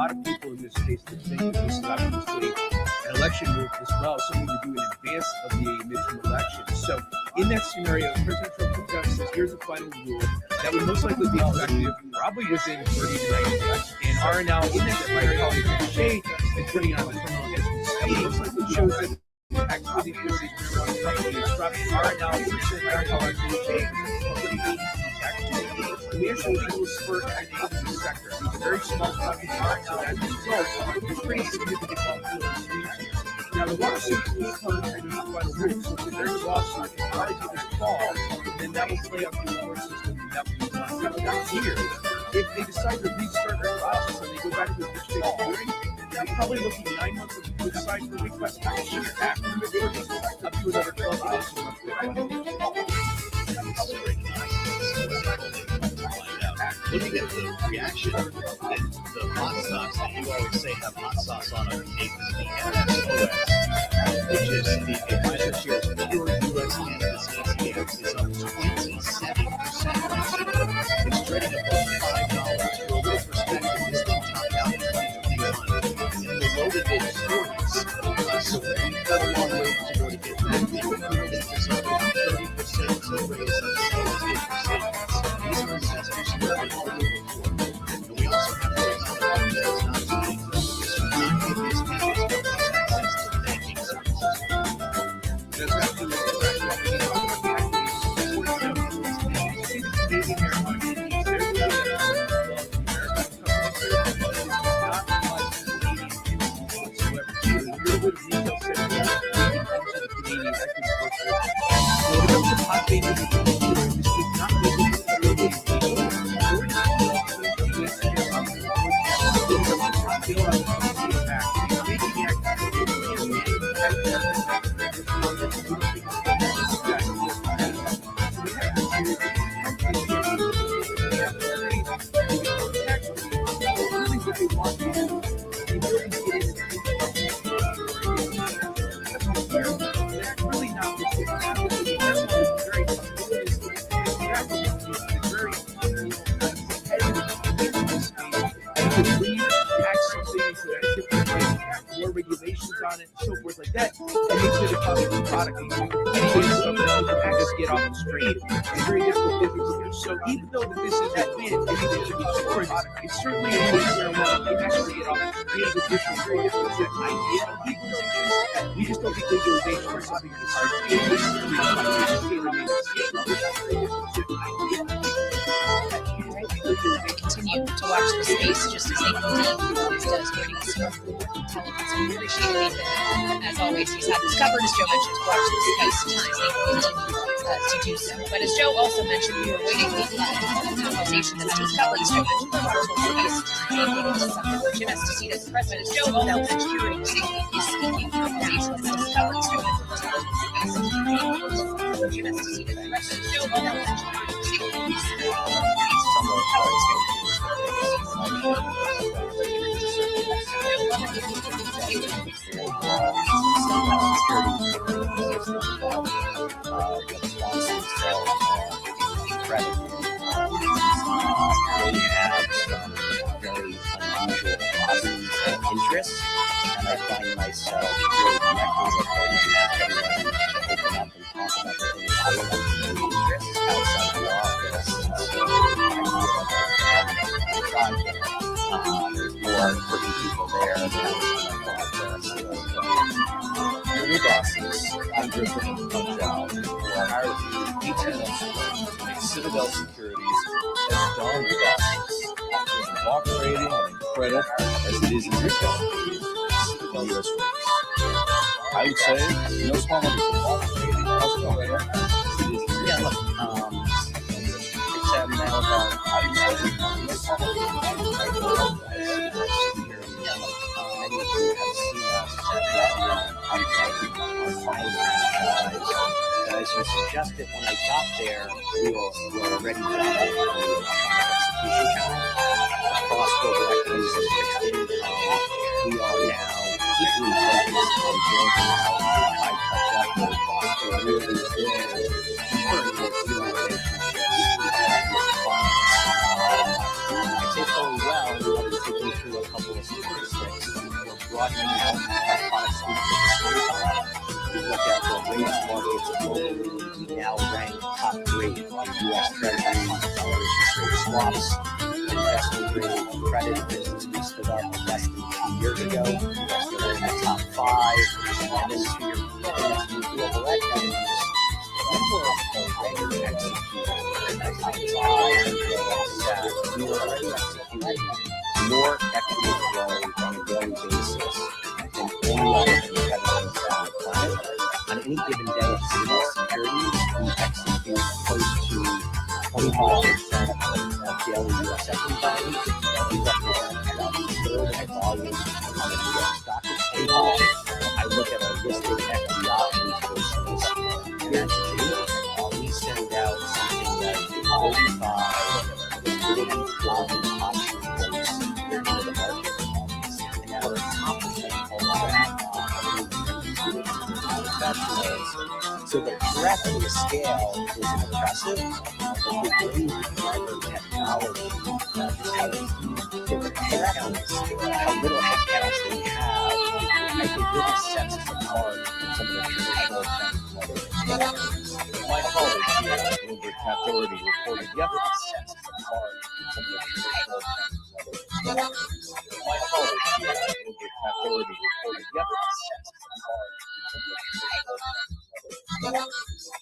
lot of people in this space that think that this is obviously an election move as well, something to do in advance of the midterm election. So in that scenario, President Trump comes out and says, here's the final rule that would most likely be effective probably within 30 to 90 days. And our analysis that my colleague Shay is putting on the terminal as we speak shows that activity for these marijuana companies dropping. Our analysis and our colleague Shay is putting we actually think will spur activity in the sector. These very small companies are, so as a result, there's pretty significant volatility. Now, the lawsuit will come and the final rule. So if there's a lawsuit, if parties get this fall, then that will play out the court system, and that will be one. Now, here, if they decide to restart their process and they go back to the district hearing, they're probably looking 9 months to decide for request action after the majority up to another 12 months. Looking at the reaction, and the hot stocks that you always say have hot sauce on them, is the NSOS, which is the advisor shares pure U.S. cannabis ETFs, is up 27%. It's trading above $5. For a little perspective, this thing topped out in 2021 in the low to mid 40s. So we've got a long way to go to get there. It's up 30%, so raise up 70%. These are investors who are in the and we also have those that does not do not give this cannabis access to banking services. That's absolutely regulations on it and so forth like that, it makes it a costly product. And just get off the street. It's very difficult business to do. So even though this is that win, and it should be stored, it's certainly a way where they actually get off the street. It's very difficult to idea of legalization. We just don't think legalization is something that's hard to continue to watch the space just as they continue always does giving us intelligence. We appreciate it. As always, he's had this covered, as Joe mentioned, to watch the space just as they continue to do so. But as Joe also mentioned, we were waiting the conversation that he's covered, as Joe mentioned, the watch the space. Jim has to see as the president, as Joe also mentioned, we were waiting the conversation that he's covered, as Joe mentioned, Jim has to see as the president, as Joe also mentioned, interests, and I find myself really connecting with them and open up and talk about their interests outside the office. And so I feel like there's more working people there than the new bosses, I'm driven from job. I hired details, Citadel Securities has done the bosses. There's block trading and credit as it is in retail. Citadel U.S. I would say no small numbers of block trading, also yeah, look, it's that now about I would say no small numbers of block trading. Many of you have seen us as you suggested when I got there, we were already done execution challenge. Cross-border equities and fixed income. We are now equally focused on building out high-touch efforts to really build important relationships with clients. I say going well, we want to take you through a couple of broadening out our product suite with storytelling. We look at the rates markets globally. We now rank top 3 in U.S. Treasury funds, dollars, interest rate swaps, investment grade credit business. We stood up less than 2 years ago. We're in the top 5. And then to your point, we global equities. We were already executing in the top 5 that we were already executing more equity flow on a daily basis than any other competitor on the planet. On any given day at CMS Securities, we execute close to 25% of daily U.S. equity volume. We represent about a third of the volume on the New York Stock Exchange. I look at our listed equity options versus year to date. We send out something like 35 40,000 option quotes into the market. And now we're accomplishing all of that professionals. So the breadth and the scale is impressive, but we believe our technology is how different headcounts, how little headcounts they have, I think really sets us apart from some of the traditional banks. My colleague here at Bloomberg Authority reported yesterday sets us apart from some of the traditional banks. My colleague here at Bloomberg Authority reported yesterday sets us apart from some of the traditional banks.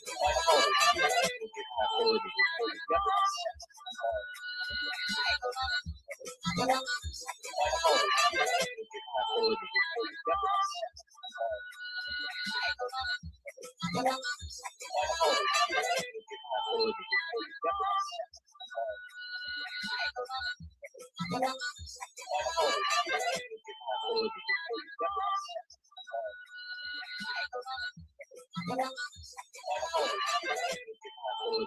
My colleague here at Bloomberg Authority reported yesterday sets us apart from some of the traditional banks. My colleague here at Bloomberg Authority reported yesterday sets us apart from some of the traditional banks. My colleague here at Bloomberg Authority reported yesterday sets us apart from some of the traditional banks. My colleague here at Bloomberg Authority reported yesterday sets us apart from some of the traditional banks. My colleague here at Bloomberg Authority reported yesterday sets us apart from some of the traditional banks. My colleague here at Bloomberg Authority reported yesterday sets us apart from some of the traditional banks. My colleague here at Bloomberg Authority reported yesterday sets us apart from some of the traditional banks. My colleague here at Bloomberg Authority reported yesterday sets us apart from some of the traditional banks. My colleague here at Bloomberg Authority reported yesterday sets us apart from some of the traditional banks.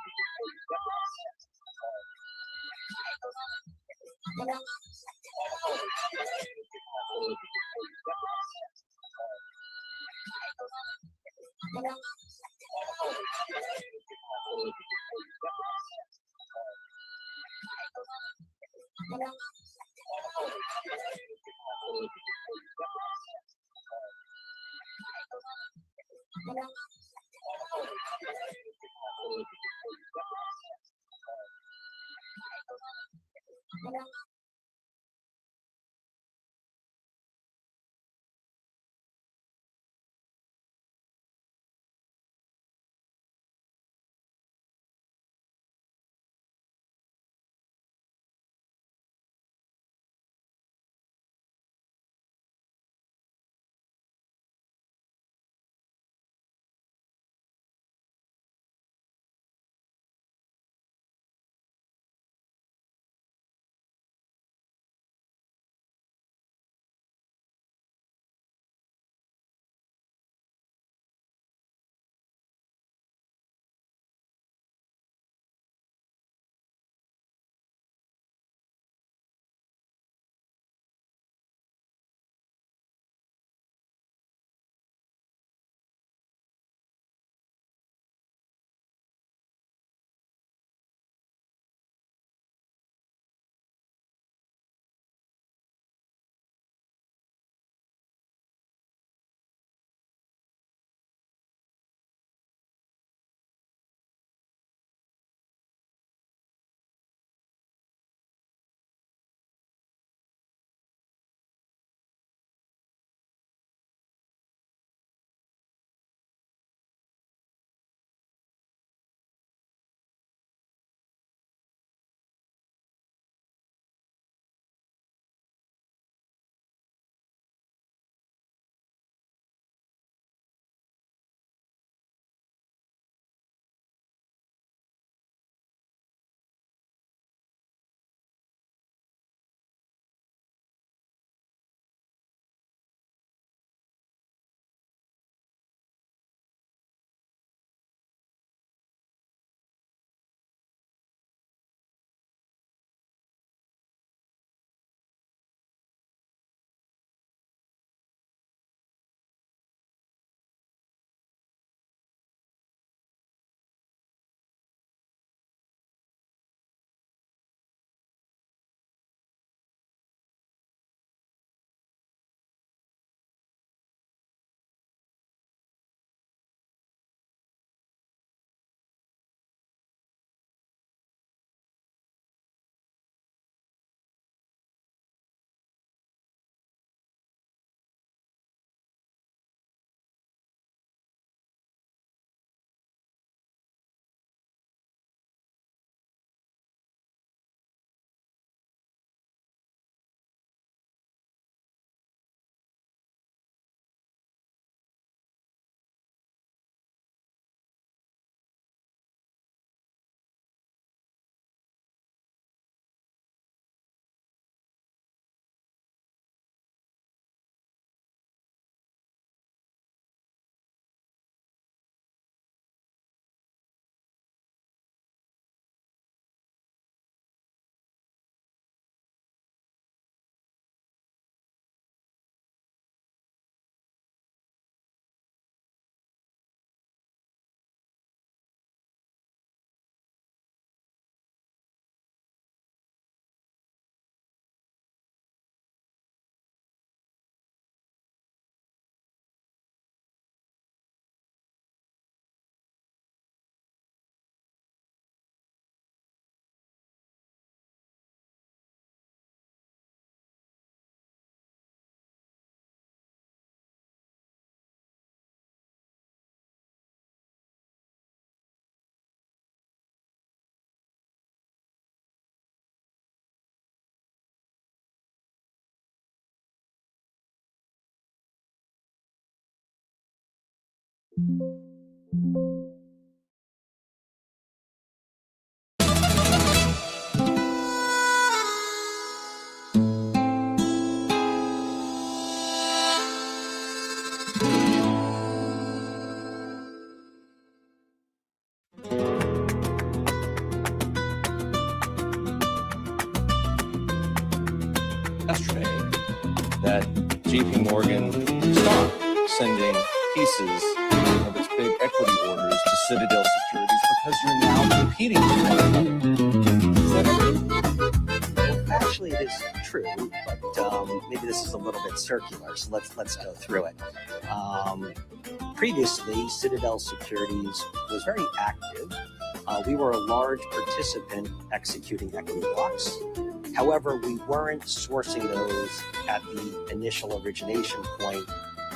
Yesterday, that JP Morgan stopped sending pieces of its big equity orders to Citadel Securities because you're now competing with one another. Is that true? Well, actually, it is true, but maybe this is a little bit circular. So let's go through it. Previously, Citadel Securities was very active. We were a large participant executing equity blocks. However, we weren't sourcing those at the initial origination point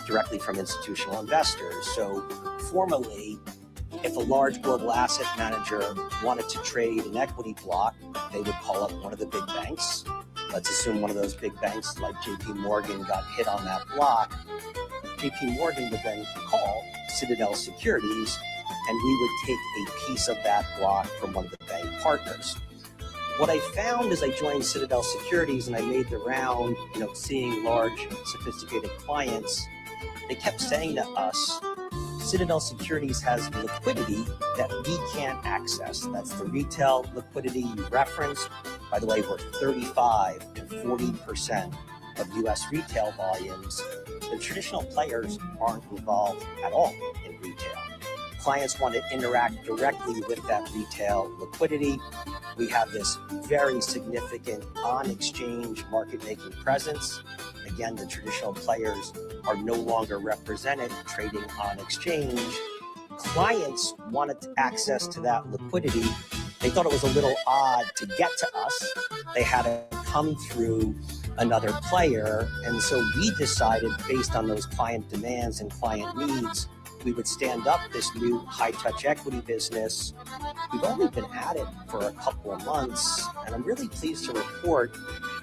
directly from institutional investors. So formally, if a large global asset manager wanted to trade an equity block, they would call up one of the big banks. Let's assume one of those big banks like JP Morgan got hit on that block. JP Morgan would then call Citadel Securities, and we would take a piece of that block from one of the bank partners. What I found as I joined Citadel Securities and I made the round, seeing large, sophisticated clients, they kept saying to us, Citadel Securities has liquidity that we can't access. That's the retail liquidity you referenced. By the way, we're 35 to 40% of U.S. retail volumes. The traditional players aren't involved at all in retail. Clients want to interact directly with that retail liquidity. We have this very significant on-exchange market-making presence. Again, the traditional players are no longer represented trading on exchange. Clients wanted access to that liquidity. They thought it was a little odd to get to us. They had to come through another player. And so we decided, based on those client demands and client needs, we would stand up this new high-touch equity business. We've only been at it for a couple of months, and I'm really pleased to report,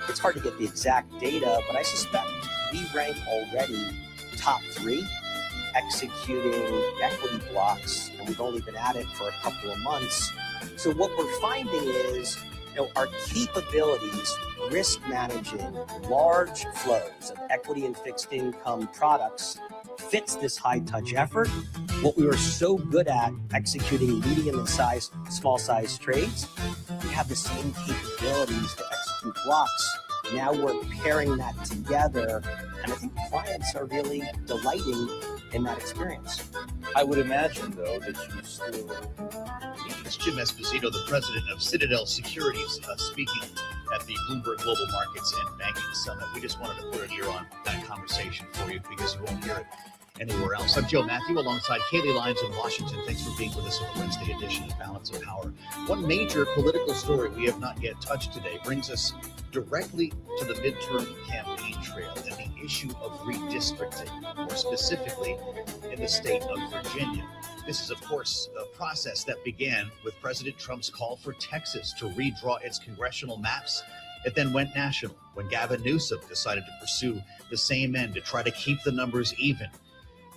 it's hard to get the exact data, but I suspect we rank already top 3 executing equity blocks, and we've only been at it for a couple of months. So what we're finding is, our capabilities, risk managing large flows of equity and fixed income products fits this high touch effort. What we were so good at executing medium and small size trades, we have the same capabilities to execute blocks. Now we're pairing that together, and I think clients are really delighting in that experience. I would imagine, though, that you still... It's Jim Esposito, the president of Citadel Securities, speaking at the Bloomberg Global Markets and Banking Summit. We just wanted to put an ear on that conversation for you because you won't hear it anywhere else. I'm Joe Matthew alongside Kaylee Lyons in Washington. Thanks for being with us on the Wednesday edition of Balance of Power. One major political story we have not yet touched today brings us directly to the midterm campaign trail and the issue of redistricting, more specifically in the state of Virginia. This is, of course, a process that began with President Trump's call for Texas to redraw its congressional maps. It then went national when Gavin Newsom decided to pursue the same end to try to keep the numbers even.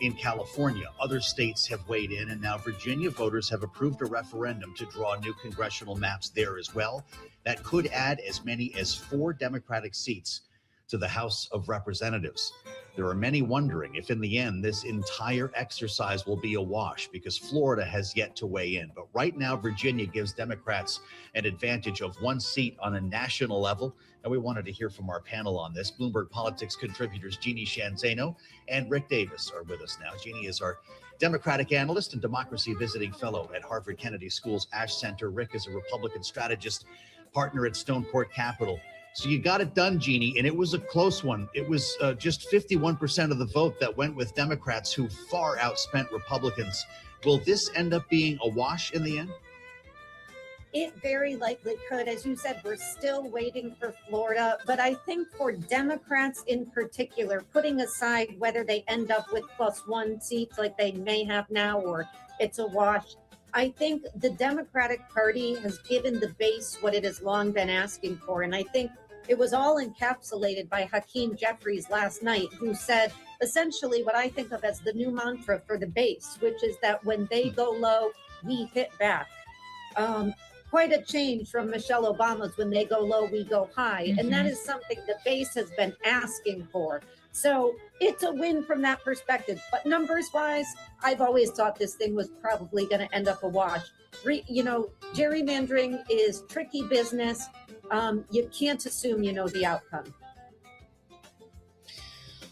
In California, other states have weighed in, and now Virginia voters have approved a referendum to draw new congressional maps there as well. That could add as many as 4 Democratic seats to the House of Representatives. There are many wondering if in the end this entire exercise will be a wash because Florida has yet to weigh in. But right now, Virginia gives Democrats an advantage of 1 seat on a national level. And we wanted to hear from our panel on this. Bloomberg Politics contributors Jeannie Shanzano and Rick Davis are with us now. Jeannie is our Democratic analyst and democracy visiting fellow at Harvard Kennedy School's Ash Center. Rick is a Republican strategist, partner at Stone Court Capital. So you got it done, Jeannie, and it was a close one. It was just 51% of the vote that went with Democrats, who far outspent Republicans. Will this end up being a wash in the end? It very likely could. As you said, we're still waiting for Florida. But I think for Democrats in particular, putting aside whether they end up with +1 seats like they may have now or it's a wash, I think the Democratic Party has given the base what it has long been asking for. And I think it was all encapsulated by Hakeem Jeffries last night, who said essentially what I think of as the new mantra for the base, which is that when they go low, we hit back. Quite a change from Michelle Obama's when they go low, we go high. And that is something the base has been asking for. So it's a win from that perspective. But numbers wise, I've always thought this thing was probably going to end up a wash. Gerrymandering is tricky business. You can't assume you know the outcome.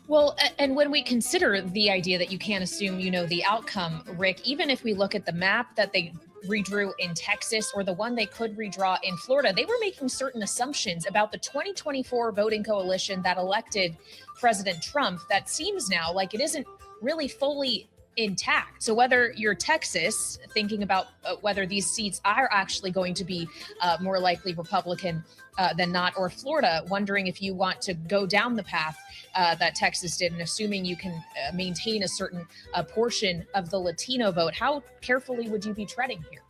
Well, and when we consider the idea that you can't assume you know the outcome, Rick, even if we look at the map that they redrew in Texas or the one they could redraw in Florida, they were making certain assumptions about the 2024 voting coalition that elected President Trump that seems now like it isn't really fully intact. So whether you're Texas, thinking about whether these seats are actually going to be more likely Republican than not, or Florida, wondering if you want to go down the path that Texas did, and assuming you can maintain a certain portion of the Latino vote, how carefully would you be treading here?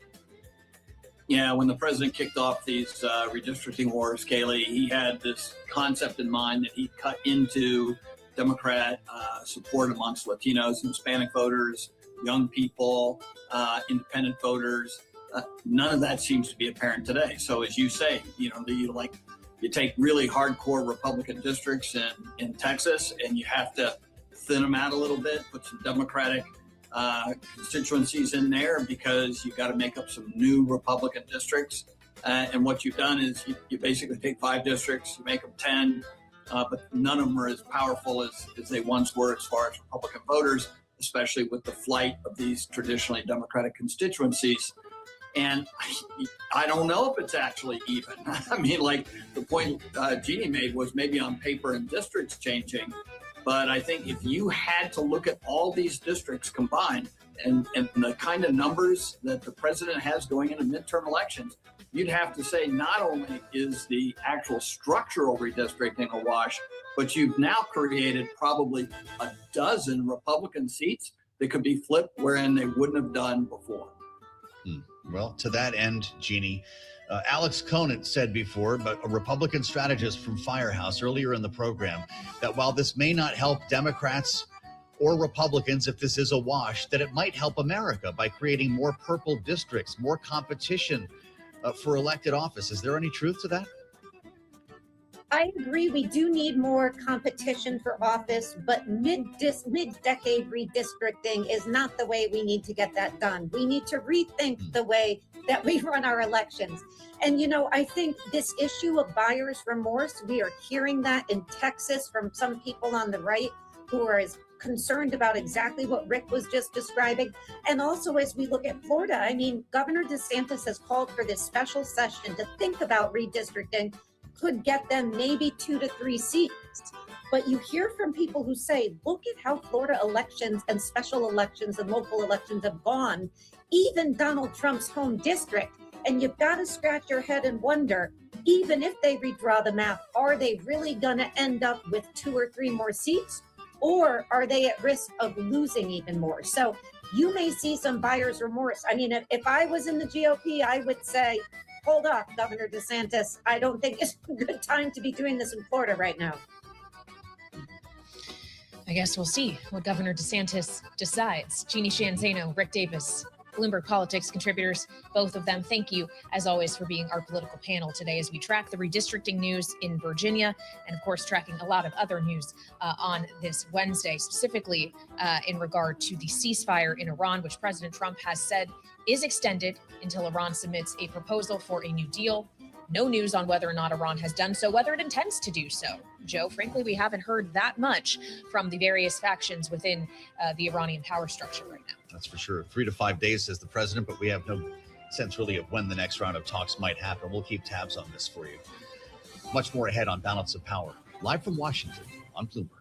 Yeah, when the president kicked off these redistricting wars, Kaylee, he had this concept in mind that he cut into Democrat support amongst Latinos and Hispanic voters, young people, independent voters. None of that seems to be apparent today. So as you say, you take really hardcore Republican districts in Texas and you have to thin them out a little bit, put some Democratic constituencies in there because you've got to make up some new Republican districts. And what you've done is you basically take 5 districts, you make them 10, but none of them are as powerful as they once were as far as Republican voters, especially with the flight of these traditionally Democratic constituencies. And I don't know if it's actually even. I mean, like the point Jeannie made was maybe on paper and districts changing. But I think if you had to look at all these districts combined and the kind of numbers that the president has going into midterm elections, you'd have to say not only is the actual structural redistricting a wash, but you've now created probably a dozen Republican seats that could be flipped wherein they wouldn't have done before. Well, to that end, Jeannie, Alex Conant said before, but a Republican strategist from Firehouse earlier in the program, that while this may not help Democrats or Republicans if this is a wash, that it might help America by creating more purple districts, more competition for elected office. Is there any truth to that? I agree. We do need more competition for office, but mid-decade redistricting is not the way we need to get that done. We need to rethink the way that we run our elections. And, I think this issue of buyer's remorse, we are hearing that in Texas from some people on the right who are as concerned about exactly what Rick was just describing. And also, as we look at Florida, I mean, Governor DeSantis has called for this special session to think about redistricting. Could get them maybe 2 to 3 seats. But you hear from people who say, look at how Florida elections and special elections and local elections have gone, even Donald Trump's home district. And you've got to scratch your head and wonder, even if they redraw the map, are they really going to end up with 2 or 3 more seats? Or are they at risk of losing even more? So you may see some buyer's remorse. I mean, if I was in the GOP, I would say, hold up, Governor DeSantis. I don't think it's a good time to be doing this in Florida right now. I guess we'll see what Governor DeSantis decides. Jeannie Shanzano, Rick Davis, Bloomberg Politics contributors, both of them, thank you, as always, for being our political panel today as we track the redistricting news in Virginia and, of course, tracking a lot of other news on this Wednesday, specifically in regard to the ceasefire in Iran, which President Trump has said is extended until Iran submits a proposal for a new deal. No news on whether or not Iran has done so, whether it intends to do so. Joe, frankly, we haven't heard that much from the various factions within the Iranian power structure right now. That's for sure. 3 to 5 days, says the president, but we have no sense really of when the next round of talks might happen. We'll keep tabs on this for you. Much more ahead on Balance of Power, live from Washington on Bloomberg.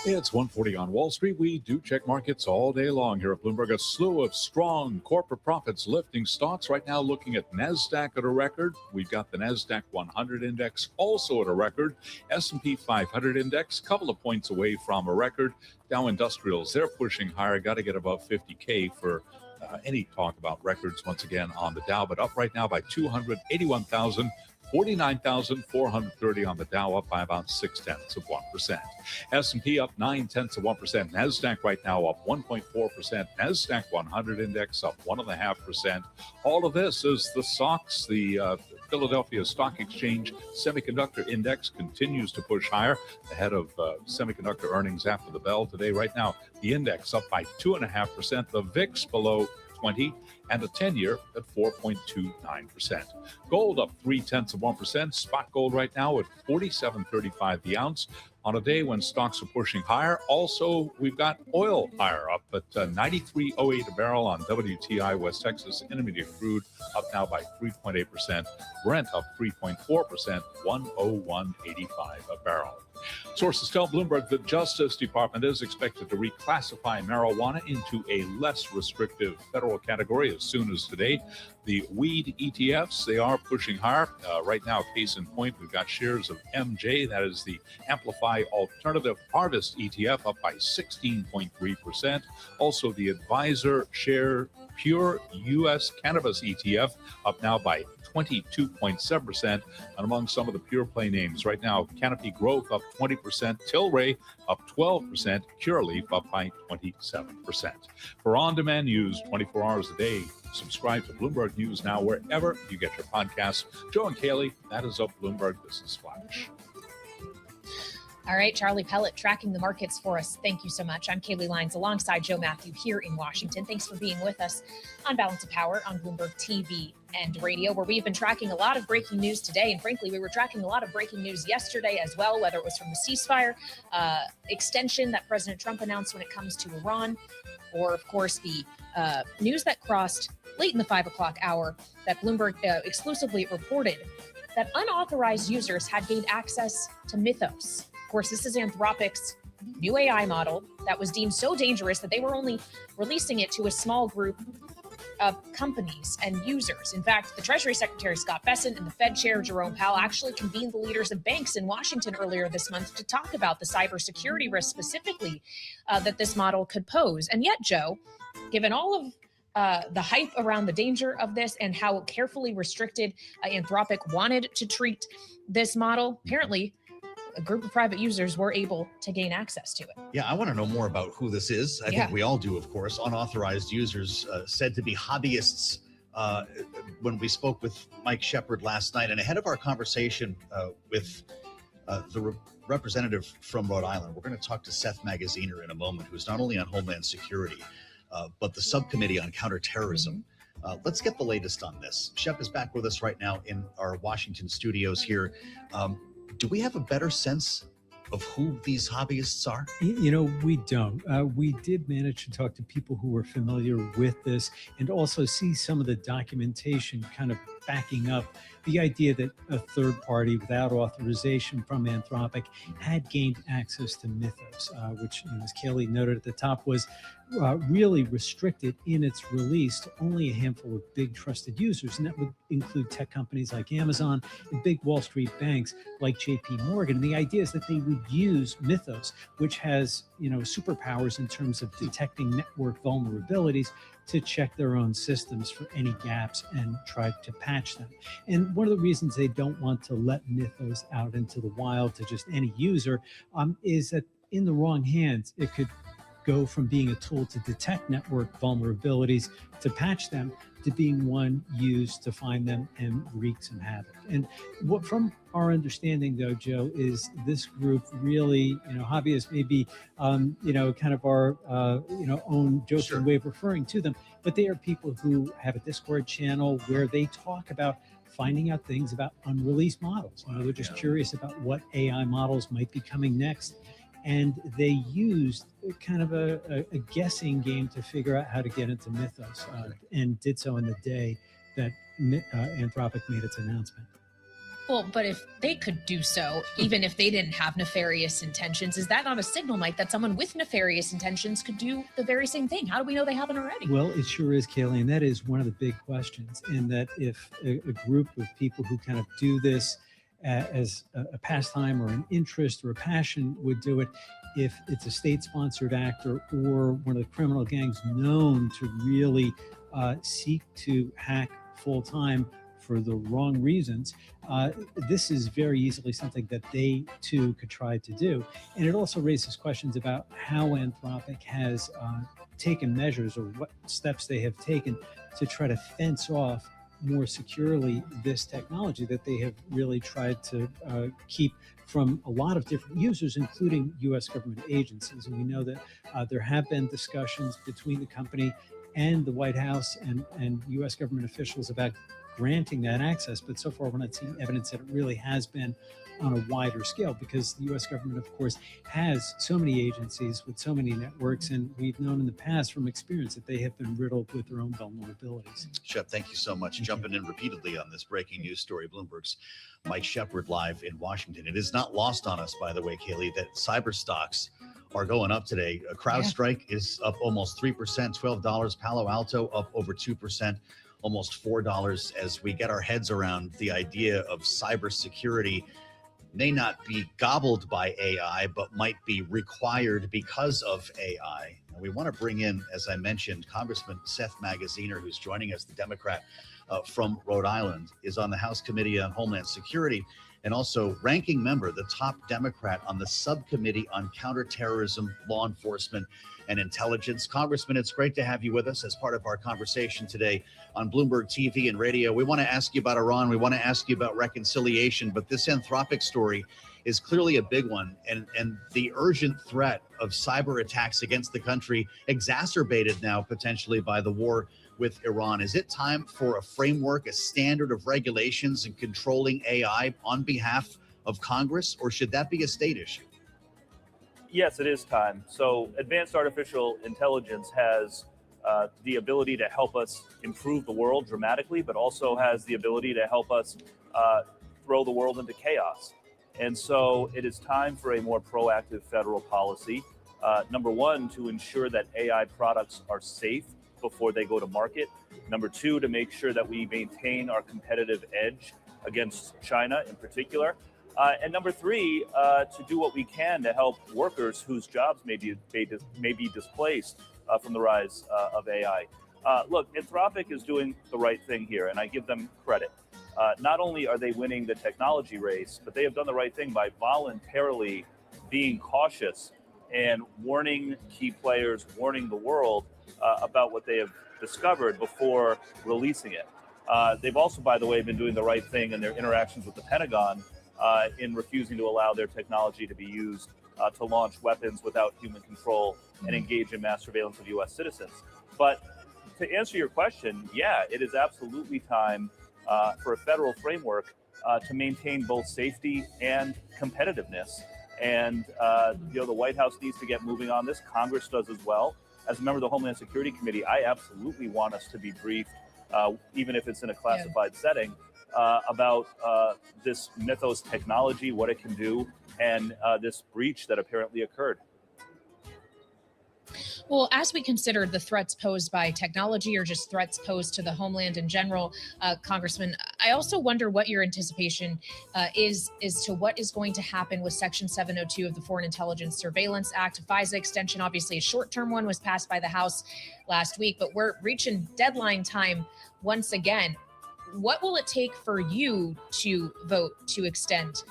It's 1:40 on Wall Street. We do check markets all day long here at Bloomberg. A slew of strong corporate profits lifting stocks. Right now looking at Nasdaq at a record. We've got the Nasdaq 100 index also at a record. S&P 500 index, couple of points away from a record. Dow Industrials, they're pushing higher. Got to get above 50K for any talk about records once again on the Dow, but up right now by 281,000. 49,430 on the Dow, up by about 0.6%. S&P up 0.9%. Nasdaq right now up 1.4%. Nasdaq 100 index up 1.5%. All of this is the SOX, the Philadelphia Stock Exchange Semiconductor Index continues to push higher ahead of semiconductor earnings after the bell today. Right now, the index up by 2.5%. The VIX below 20, and a 10-year at 4.29%. Gold up 0.3%. Spot gold right now at $47.35 the ounce on a day when stocks are pushing higher. Also, we've got oil higher, up at 93.08 a barrel on WTI. West Texas Intermediate crude up now by 3.8%. Brent up 3.4%, 101.85 a barrel. Sources tell Bloomberg the Justice Department is expected to reclassify marijuana into a less restrictive federal category as soon as today. The weed ETFs, they are pushing higher. Right now, case in point, we've got shares of MJ, that is the Amplify Alternative Harvest ETF, up by 16.3%. Also, the Advisor Share Pure U.S. Cannabis ETF, up now by 22.7%. And among some of the pure play names right now, Canopy Growth up 20%, Tilray up 12%, Curaleaf up by 27%. For on-demand news 24 hours a day, subscribe to Bloomberg News Now wherever you get your podcasts. Joe and Kaylee, that is up Bloomberg Business Flash. All right, Charlie Pellet tracking the markets for us. Thank you so much. I'm Kaylee Lyons alongside Joe Matthew here in Washington. Thanks for being with us on Balance of Power on Bloomberg TV and radio, where we've been tracking a lot of breaking news today. And frankly, we were tracking a lot of breaking news yesterday as well, whether it was from the ceasefire extension that President Trump announced when it comes to Iran, or of course the news that crossed late in the 5 o'clock hour that Bloomberg exclusively reported that unauthorized users had gained access to Mythos. Of course, this is Anthropic's new AI model that was deemed so dangerous that they were only releasing it to a small group of companies and users. In fact, the Treasury Secretary Scott Bessent and the Fed Chair Jerome Powell actually convened the leaders of banks in Washington earlier this month to talk about the cybersecurity risk specifically that this model could pose. And yet, Joe, given all of the hype around the danger of this and how carefully restricted Anthropic wanted to treat this model, apparently a group of private users were able to gain access to it. Yeah, I want to know more about who this is. I think we all do, of course. Unauthorized users said to be hobbyists when we spoke with Mike Shepard last night. And ahead of our conversation with the representative from Rhode Island, we're going to talk to Seth Magaziner in a moment, who's not only on Homeland Security, but the subcommittee on counterterrorism. Let's get the latest on this. Shep is back with us right now in our Washington studios here. Do we have a better sense of who these hobbyists are? You know, we don't. We did manage to talk to people who were familiar with this and also see some of the documentation kind of backing up the idea that a third party without authorization from Anthropic had gained access to Mythos, which, as Kaylee noted at the top, was really restricted in its release to only a handful of big trusted users. And that would include tech companies like Amazon and big Wall Street banks like JP Morgan. And the idea is that they would use Mythos, which has, superpowers in terms of detecting network vulnerabilities, to check their own systems for any gaps and try to patch them. And one of the reasons they don't want to let Mythos out into the wild to just any user is that in the wrong hands, it could go from being a tool to detect network vulnerabilities, to patch them, to being one used to find them and wreak some havoc. And what, from our understanding, though, Joe, is this group really, hobbyists may be, kind of our, own joking way of referring to them, but they are people who have a Discord channel where they talk about finding out things about unreleased models. They're just curious about what AI models might be coming next. And they used kind of a guessing game to figure out how to get into Mythos, and did so in the day that Anthropic made its announcement. Well, but if they could do so, even if they didn't have nefarious intentions, is that not a signal, Mike, that someone with nefarious intentions could do the very same thing? How do we know they haven't already? Well, it sure is, Kaylee, and that is one of the big questions. In that, if a group of people who kind of do this as a pastime or an interest or a passion would do it, if it's a state-sponsored actor or one of the criminal gangs known to really seek to hack full-time for the wrong reasons, this is very easily something that they too could try to do. And it also raises questions about how Anthropic has taken measures or what steps they have taken to try to fence off more securely this technology that they have really tried to keep from a lot of different users, including U.S. government agencies. And we know that there have been discussions between the company and the White House and U.S. government officials about granting that access. But so far, we're not seeing evidence that it really has been on a wider scale, because the U.S. government, of course, has so many agencies with so many networks, and we've known in the past from experience that they have been riddled with their own vulnerabilities. Shep, thank you so much. Jumping in repeatedly on this breaking news story. Bloomberg's Mike Shepard live in Washington. It is not lost on us, by the way, Kaylee, that cyber stocks are going up today. CrowdStrike is up almost 3%, $12. Palo Alto up over 2%, almost $4, as we get our heads around the idea of cybersecurity may not be gobbled by AI, but might be required because of AI. And we want to bring in, as I mentioned, Congressman Seth Magaziner, who's joining us, the Democrat from Rhode Island, is on the House Committee on Homeland Security, and also ranking member, the top Democrat on the subcommittee on counterterrorism, law enforcement, and intelligence. Congressman, it's great to have you with us as part of our conversation today on Bloomberg TV and radio. We want to ask you about Iran. We want to ask you about reconciliation, but this Anthropic story is clearly a big one, and the urgent threat of cyber attacks against the country, exacerbated now potentially by the war with Iran. Is it time for a framework, a standard of regulations and controlling AI on behalf of Congress, or should that be a state issue? Yes, it is time. So advanced artificial intelligence has the ability to help us improve the world dramatically, but also has the ability to help us throw the world into chaos. And so it is time for a more proactive federal policy. Number one, to ensure that AI products are safe before they go to market. Number two, to make sure that we maintain our competitive edge against China in particular. And number three, to do what we can to help workers whose jobs may be displaced from the rise of AI. Look, Anthropic is doing the right thing here, and I give them credit. Not only are they winning the technology race, but they have done the right thing by voluntarily being cautious and warning key players, warning the world about what they have discovered before releasing it. They've also, by the way, been doing the right thing in their interactions with the Pentagon in refusing to allow their technology to be used to launch weapons without human control and engage in mass surveillance of U.S. citizens. But to answer your question, yeah, it is absolutely time for a federal framework to maintain both safety and competitiveness. And the White House needs to get moving on this. Congress does as well. As a member of the Homeland Security Committee, I absolutely want us to be briefed, even if it's in a classified setting, about this Mythos technology, what it can do, and this breach that apparently occurred. Well, as we consider the threats posed by technology or just threats posed to the homeland in general, Congressman, I also wonder what your anticipation is to what is going to happen with Section 702 of the Foreign Intelligence Surveillance Act. FISA extension, obviously a short-term one, was passed by the House last week, but we're reaching deadline time once again. What will it take for you to vote to extend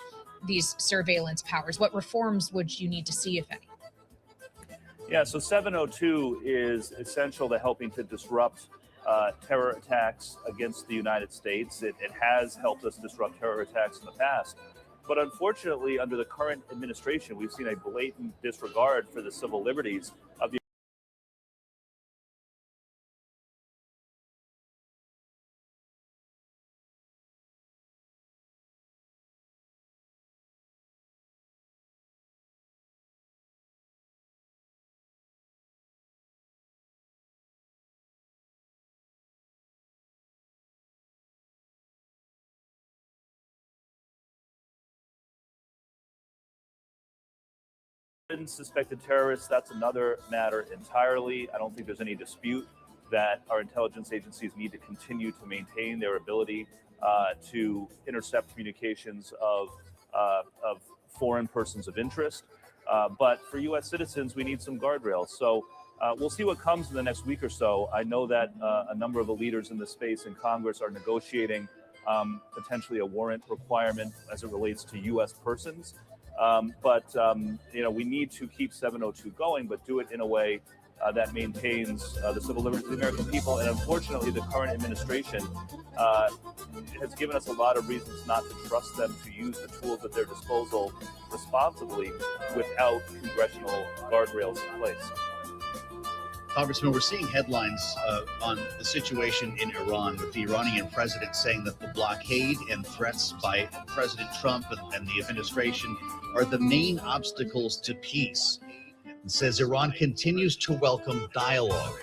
these surveillance powers? What reforms would you need to see, if any? Yeah, so 702 is essential to helping to disrupt terror attacks against the United States. It has helped us disrupt terror attacks in the past. But unfortunately, under the current administration, we've seen a blatant disregard for the civil liberties of the Suspected terrorists, that's another matter entirely. I don't think there's any dispute that our intelligence agencies need to continue to maintain their ability to intercept communications of foreign persons of interest. But for U.S. citizens, we need some guardrails. So we'll see what comes in the next week or so. I know that a number of the leaders in the space in Congress are negotiating potentially a warrant requirement as it relates to U.S. persons. But we need to keep 702 going, but do it in a way that maintains the civil liberties of the American people. And unfortunately, the current administration has given us a lot of reasons not to trust them to use the tools at their disposal responsibly without congressional guardrails in place. Congressman, we're seeing headlines on the situation in Iran, with the Iranian president saying that the blockade and threats by President Trump and the administration are the main obstacles to peace. It says Iran continues to welcome dialogue.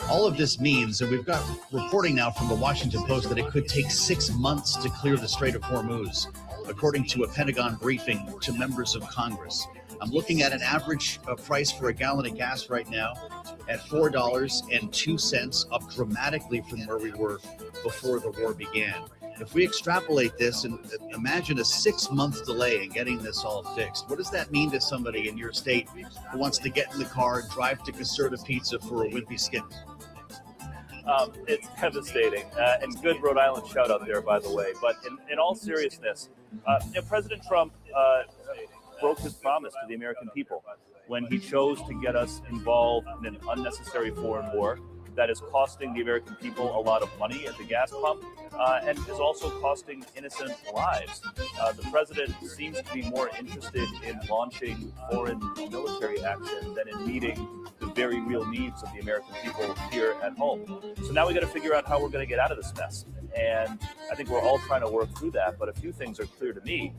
All of this means, and we've got reporting now from the Washington Post, that it could take 6 months to clear the Strait of Hormuz, according to a Pentagon briefing to members of Congress. I'm looking at an average price for a gallon of gas right now at $4.02, up dramatically from where we were before the war began. If we extrapolate this and imagine a 6-month delay in getting this all fixed, what does that mean to somebody in your state who wants to get in the car and drive to Caserta Pizza for a wimpy skin? It's devastating. And good Rhode Island shout out there, by the way. But in all seriousness, President Trump broke his promise to the American people when he chose to get us involved in an unnecessary foreign war that is costing the American people a lot of money at the gas pump and is also costing innocent lives. The president seems to be more interested in launching foreign military action than in meeting the very real needs of the American people here at home. So now we got to figure out how we're going to get out of this mess. And I think we're all trying to work through that, but a few things are clear to me.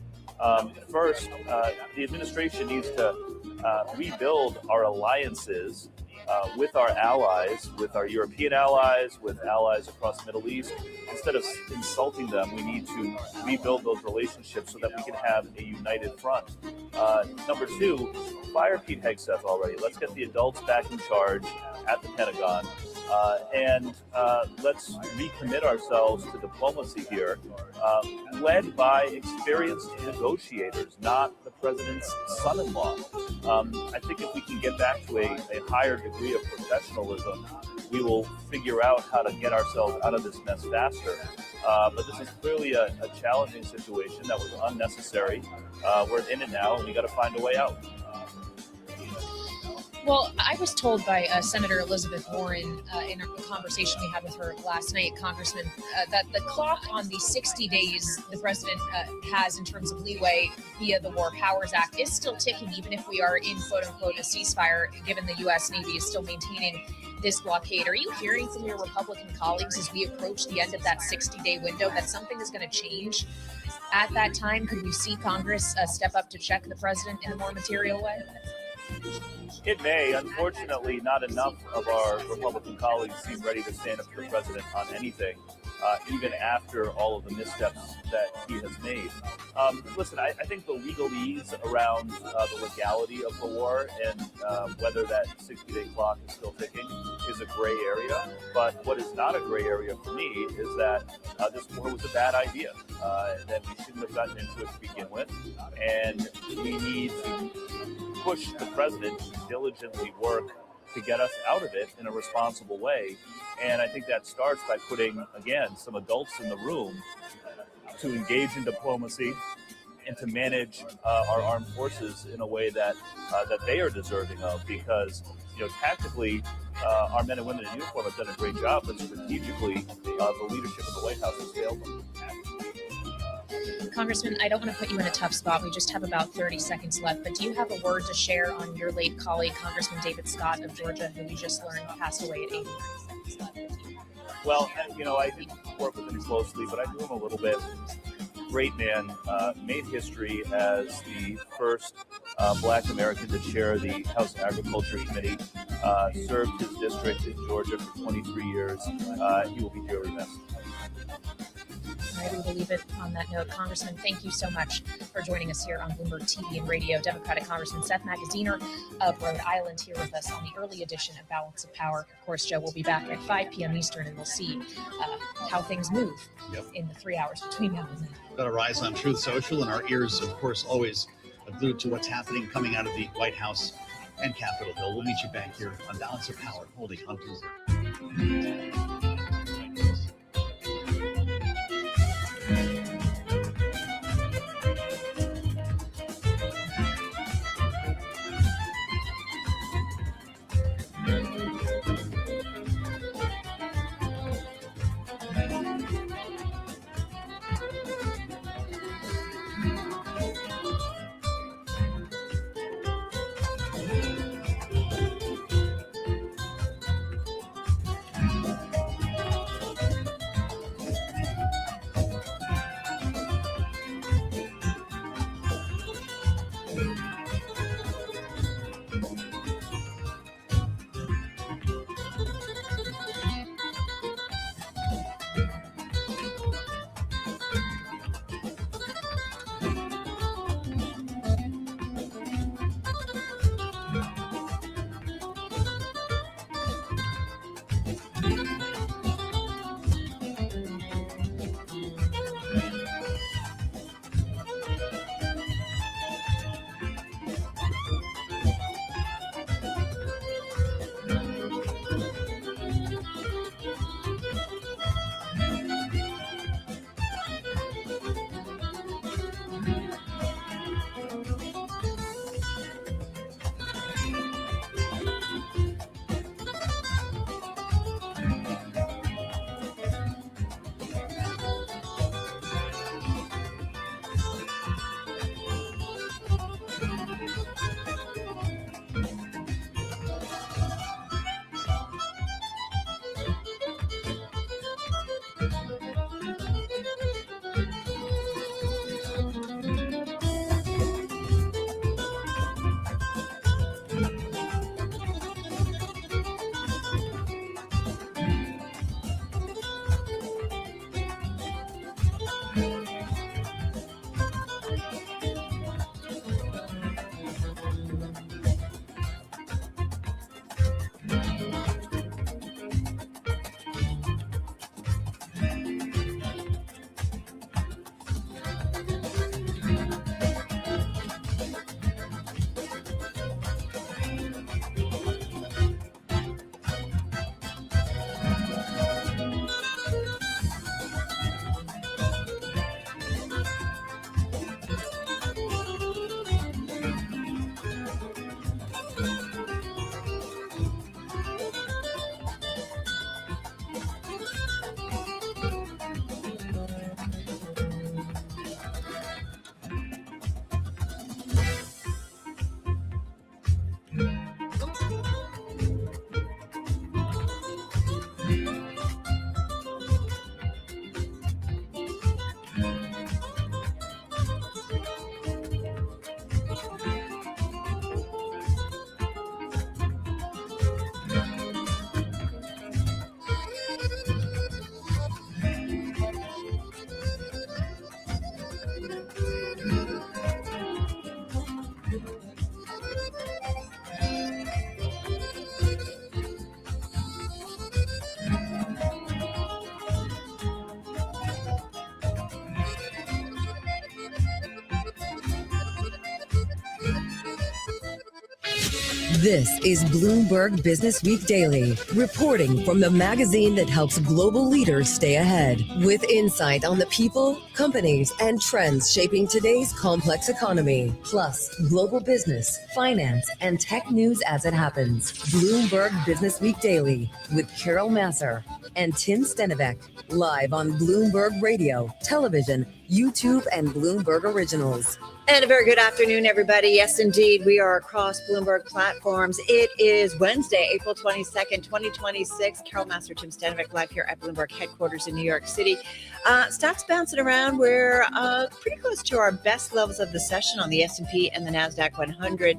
First, the administration needs to rebuild our alliances with our allies, with our European allies, with allies across the Middle East. Instead of insulting them, we need to rebuild those relationships so that we can have a united front. Number two, fire Pete Hegseth already. Let's get the adults back in charge at the Pentagon. And let's recommit ourselves to diplomacy here, led by experienced negotiators, not the president's son-in-law. I think if we can get back to a higher degree of professionalism, we will figure out how to get ourselves out of this mess faster. But this is clearly a challenging situation that was unnecessary. We're in it now, and we got to find a way out. Well, I was told by Senator Elizabeth Warren in a conversation we had with her last night, Congressman, that the clock on the 60 days the president has in terms of leeway via the War Powers Act is still ticking, even if we are in, quote unquote, a ceasefire, given the U.S. Navy is still maintaining this blockade. Are you hearing from your Republican colleagues as we approach the end of that 60-day window that something is going to change at that time? Could we see Congress step up to check the president in a more material way? It may. Unfortunately, not enough of our Republican colleagues seem ready to stand up to the president on anything, even after all of the missteps that he has made. Listen, I think the legalese around the legality of the war and whether that 60-day clock is still ticking is a gray area. But what is not a gray area for me is that this war was a bad idea, that we shouldn't have gotten into it to begin with. And we need to push the president to diligently work to get us out of it in a responsible way. And I think that starts by putting, again, some adults in the room to engage in diplomacy and to manage our armed forces in a way that they are deserving of, because tactically our men and women in uniform have done a great job, but strategically the leadership of the White House has failed them. Congressman, I don't want to put you in a tough spot. We just have about 30 seconds left, but do you have a word to share on your late colleague, Congressman David Scott of Georgia, who we just learned passed away at 89? Well, I didn't work with him closely, but I knew him a little bit. Great man, made history as the first Black American to chair the House Agriculture Committee, served his district in Georgia for 23 years. He will be dearly missed. All right, we will leave it on that note. Congressman, thank you so much for joining us here on Bloomberg TV and Radio. Democratic Congressman Seth Magaziner of Rhode Island here with us on the early edition of Balance of Power. Of course, Joe will be back at 5 p.m. Eastern, and we'll see how things move in the 3 hours between now and then. Got to rise on Truth Social, and our ears, of course, always glued to what's happening coming out of the White House and Capitol Hill. We'll meet you back here on Balance of Power, holding on Bloomberg. This is Bloomberg Business Week Daily, reporting from the magazine that helps global leaders stay ahead, with insight on the people, companies, and trends shaping today's complex economy, plus global business, finance, and tech news as it happens. Bloomberg Business Week Daily with Carol Masser and Tim Stenivek, live on Bloomberg Radio, television, YouTube, and Bloomberg Originals. And a very good afternoon, everybody. Yes, indeed, we are across Bloomberg platforms. It is Wednesday, April 22nd, 2026. Carol Masser, Tim Stenivek, live here at Bloomberg headquarters in New York City. Stocks bouncing around. We're pretty close to our best levels of the session on the S&P and the Nasdaq 100.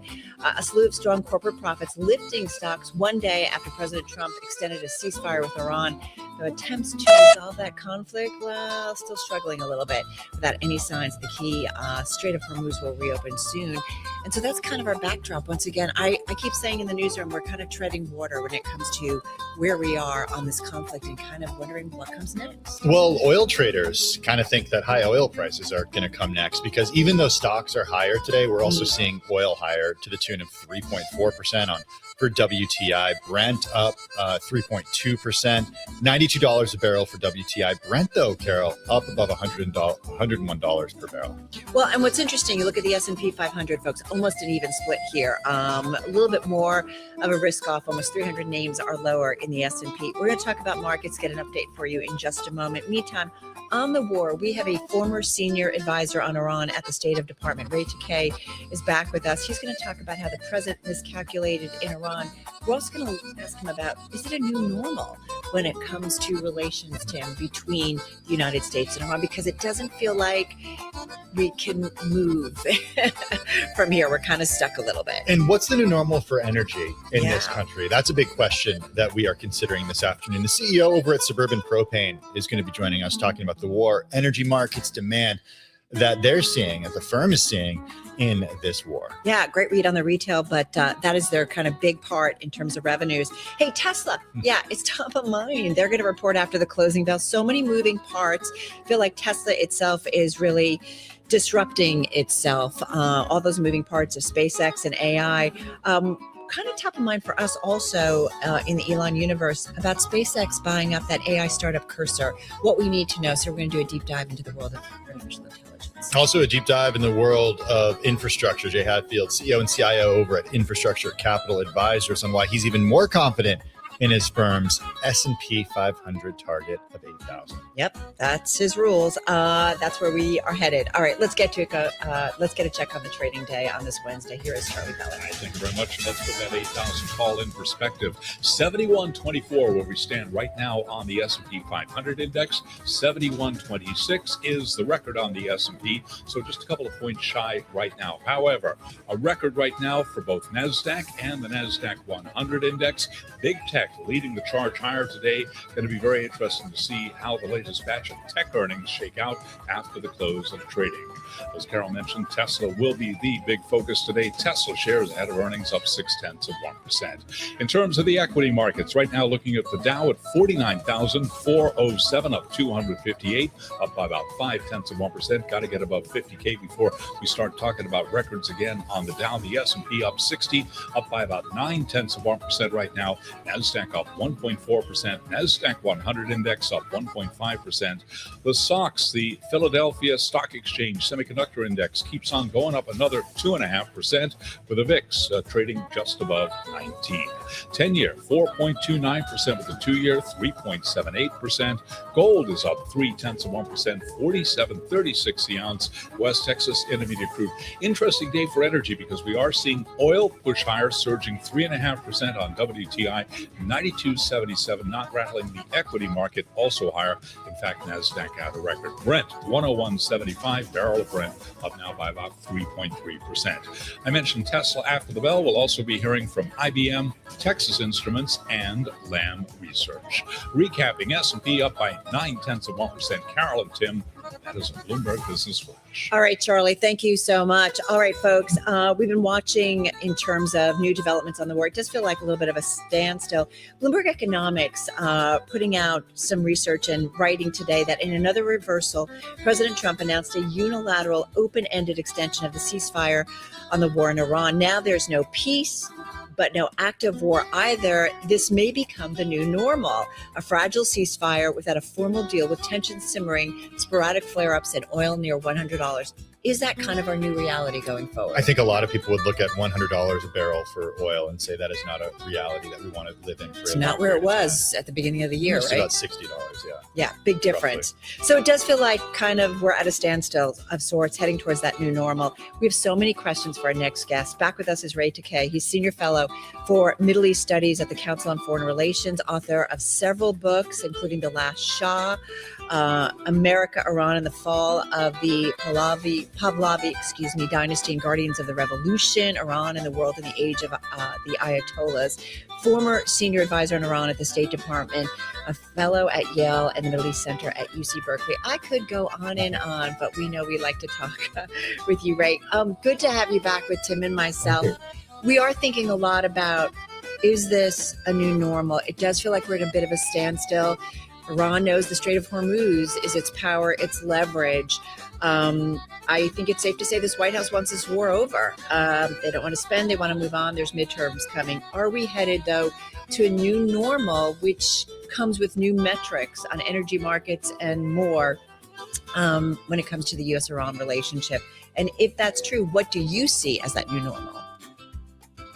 A slew of strong corporate profits lifting stocks one day after President Trump extended a ceasefire with Iran. No attempts to resolve that conflict, well, still struggling a little bit without any signs the key Strait of Hormuz will reopen soon. And so that's kind of our backdrop. Once again, I keep saying in the newsroom, we're kind of treading water when it comes to where we are on this conflict and kind of wondering what comes next. Well, oil traders kind of think that high oil prices are going to come next, because even though stocks are higher today, we're also seeing oil higher to the tune of 3.4% on for WTI. Brent up 3.2%, $92 a barrel for WTI. Brent, though, Carol, up above $101 per barrel. Well, and what's interesting, you look at the S&P 500, folks, almost an even split here. A little bit more of a risk off. Almost 300 names are lower in the S&P. We're going to talk about markets, get an update for you in just a moment. Meantime, on the war, we have a former senior advisor on Iran at the State of Department. Ray Takei is back with us. He's going to talk about how the president miscalculated in Iran. We're also going to ask him about, is it a new normal when it comes to relations, Tim, between the United States and Iran? Because it doesn't feel like we can move from here. We're kind of stuck a little bit. And what's the new normal for energy in this country? That's a big question that we are considering this afternoon. The CEO over at Suburban Propane is going to be joining us, talking about the war, energy markets, demand that they're seeing, that the firm is seeing in this war. Yeah, great read on the retail, but that is their kind of big part in terms of revenues. Hey, Tesla, yeah, it's top of mind. They're going to report after the closing bell. So many moving parts. I feel like Tesla itself is really disrupting itself. All those moving parts of SpaceX and AI. Kind of top of mind for us also in the Elon universe about SpaceX buying up that AI startup Cursor, what we need to know. So we're going to do a deep dive into the world of artificial intelligence. Also a deep dive in the world of infrastructure. Jay Hatfield, CEO and CIO over at Infrastructure Capital Advisors, on why he's even more confident in his firm's S&P 500 target of 8,000. Yep, that's his rules. That's where we are headed. All right, let's get a check on the trading day on this Wednesday. Here is Charlie Bell. Thank you very much. Let's put that 8,000 call in perspective. 71.24 where we stand right now on the S&P 500 index. 71.26 is the record on the S&P, so just a couple of points shy right now. However, a record right now for both Nasdaq and the Nasdaq 100 index. Big tech leading the charge higher today. Going to be very interesting to see how the latest batch of tech earnings shake out after the close of trading. As Carol mentioned, Tesla will be the big focus today. Tesla shares ahead of earnings up 0.6%. In terms of the equity markets, right now looking at the Dow at 49,407, up 258, up by about 0.5%. Got to get above 50K before we start talking about records again on the Dow. The S&P up 60, up by about 0.9% right now. Nasdaq up 1.4%. Nasdaq 100 index up 1.5%. The SOX, the Philadelphia Stock Exchange Semiconductor Index, keeps on going up another 2.5%, with the VIX trading just above 19. 10-year 4.29%, with the 2-year 3.78%. Gold is up 0.3%, 47.36 the ounce. West Texas Intermediate crude. Interesting day for energy because we are seeing oil push higher, surging 3.5% on WTI, 92.77, not rattling the equity market, also higher. In fact, Nasdaq had a record. Brent 101.75, barrel of Brent up now by about 3.3%. I mentioned Tesla after the bell. We'll also be hearing from IBM, Texas Instruments, and Lam Research. Recapping, S&P up by 0.9%. Carol and Tim, that is a Bloomberg Business Flash. All right, Charlie, thank you so much. All right, folks, we've been watching in terms of new developments on the war. It does feel like a little bit of a standstill. Bloomberg Economics putting out some research and writing today that in another reversal, President Trump announced a unilateral open-ended extension of the ceasefire on the war in Iran. Now there's no peace, but no active war either. This may become the new normal, a fragile ceasefire without a formal deal, with tensions simmering, sporadic flare-ups, and oil near $100. Is that kind of our new reality going forward? I think a lot of people would look at $100 a barrel for oil and say that is not a reality that we want to live in. It's not where it was at the beginning of the year, it's right? About $60, yeah. Yeah, big difference. Roughly. So it does feel like kind of we're at a standstill of sorts, heading towards that new normal. We have so many questions for our next guest. Back with us is Ray Takei. He's Senior Fellow for Middle East Studies at the Council on Foreign Relations, author of several books, including The Last Shah, America, Iran, and the Fall of the Pahlavi Pahlavi, dynasty and guardians of the revolution, Iran and the world in the age of the Ayatollahs. Former senior advisor in Iran at the State Department, a fellow at Yale and the Middle East Center at UC Berkeley. I could go on and on, but we know we like to talk with you, Ray. Good to have you back with Tim and myself. We are thinking a lot about, is this a new normal? It does feel like we're at a bit of a standstill. Iran knows the Strait of Hormuz is its power, its leverage. I think it's safe to say this White House wants this war over. They don't want to spend, they want to move on. There's midterms coming. Are we headed, though, to a new normal, which comes with new metrics on energy markets and more when it comes to the U.S.-Iran relationship? And if that's true, what do you see as that new normal?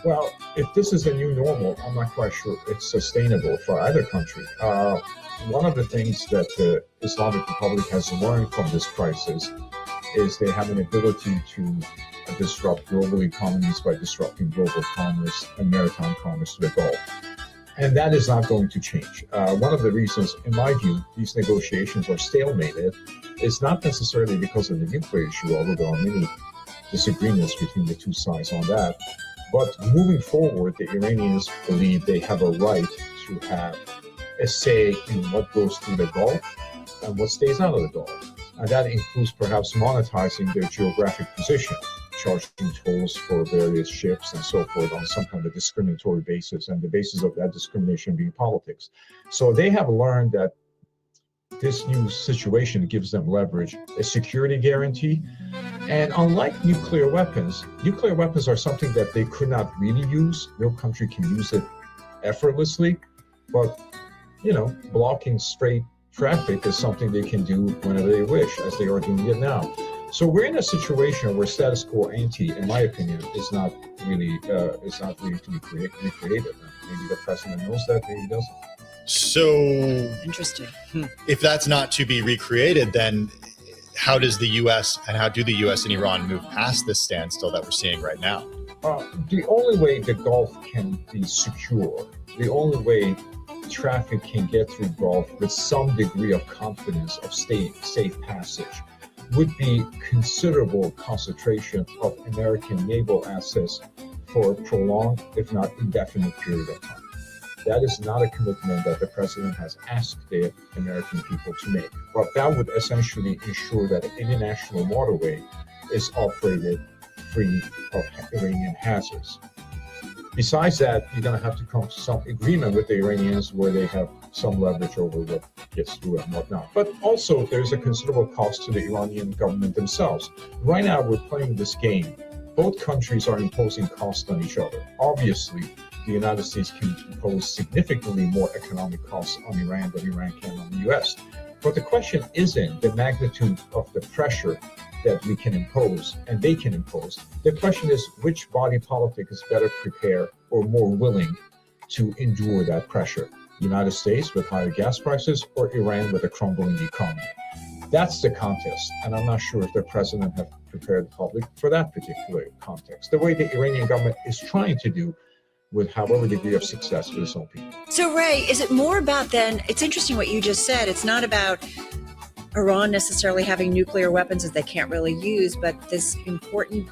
Well, if this is a new normal, I'm not quite sure it's sustainable for either country. One of the things that the Islamic Republic has learned from this crisis is they have an ability to disrupt global economies by disrupting global commerce and maritime commerce to the Gulf. And that is not going to change. One of the reasons, in my view, these negotiations are stalemated is not necessarily because of the nuclear issue, although there are many disagreements between the two sides on that. But moving forward, the Iranians believe they have a right to have a say in what goes through the Gulf and what stays out of the Gulf. And that includes perhaps monetizing their geographic position, charging tolls for various ships and so forth on some kind of discriminatory basis, and the basis of that discrimination being politics. So they have learned that this new situation gives them leverage, a security guarantee. And unlike nuclear weapons are something that they could not really use. No country can use it effortlessly. But, blocking straight traffic is something they can do whenever they wish, as they are doing it now. So we're in a situation where status quo ante, in my opinion, is not really to be recreated. Maybe the president knows that, maybe he doesn't. So Interesting. If that's not to be recreated, then how does the U.S. and how do the U.S. and Iran move past this standstill that we're seeing right now? The only way the Gulf can be secure, the only way traffic can get through Gulf with some degree of confidence of safe passage would be considerable concentration of American naval assets for a prolonged, if not indefinite period of time. That is not a commitment that the president has asked the American people to make. But that would essentially ensure that any national waterway is operated free of Iranian hazards. Besides that, you're going to have to come to some agreement with the Iranians where they have some leverage over what gets through and whatnot. But also, there's a considerable cost to the Iranian government themselves. Right now, we're playing this game. Both countries are imposing costs on each other. Obviously, the United States can impose significantly more economic costs on Iran than Iran can on the U.S. But the question isn't the magnitude of the pressure that we can impose and they can impose. The question is which body politic is better prepared or more willing to endure that pressure. The United States with higher gas prices or Iran with a crumbling economy. That's the contest. And I'm not sure if the president has prepared the public for that particular context. The way the Iranian government is trying to do with however degree of success with its own people. So, Ray, is it more about then, it's interesting what you just said, it's not about Iran necessarily having nuclear weapons that they can't really use, but this important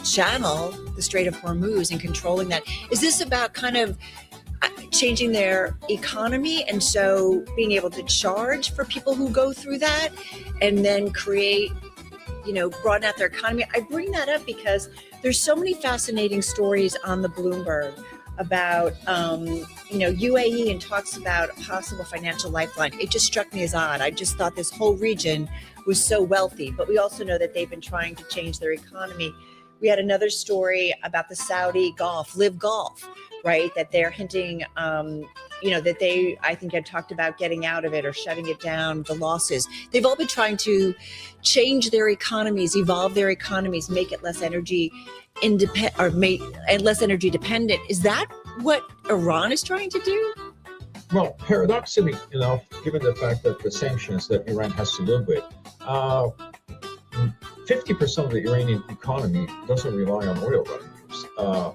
channel, the Strait of Hormuz, and controlling that. Is this about kind of changing their economy and so being able to charge for people who go through that and then create, broaden out their economy? I bring that up because there's so many fascinating stories on the Bloomberg about, UAE and talks about a possible financial lifeline. It just struck me as odd. I just thought this whole region was so wealthy, but we also know that they've been trying to change their economy. We had another story about the Saudi Gulf, Live Gulf, right? That they're hinting, that they, I think, had talked about getting out of it or shutting it down, the losses. They've all been trying to change their economies, evolve their economies, make it less energy and less energy dependent. Is that what Iran is trying to do? Well, paradoxically enough, given the fact that the sanctions that Iran has to live with, 50% of the Iranian economy doesn't rely on oil revenues.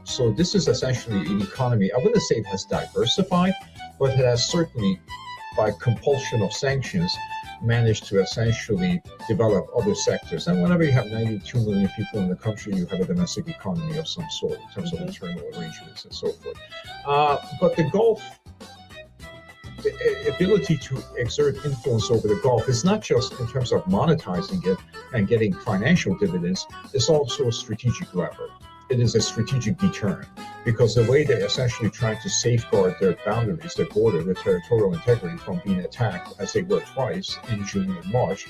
So this is essentially an economy, I wouldn't say it has diversified, but it has certainly, by compulsion of sanctions, managed to essentially develop other sectors. And whenever you have 92 million people in the country, you have a domestic economy of some sort in terms of internal arrangements and so forth. But the Gulf, the ability to exert influence over the Gulf is not just in terms of monetizing it and getting financial dividends, it's also a strategic lever. It is a strategic deterrent, because the way they're essentially trying to safeguard their boundaries, their border, their territorial integrity from being attacked, as they were twice in June and March,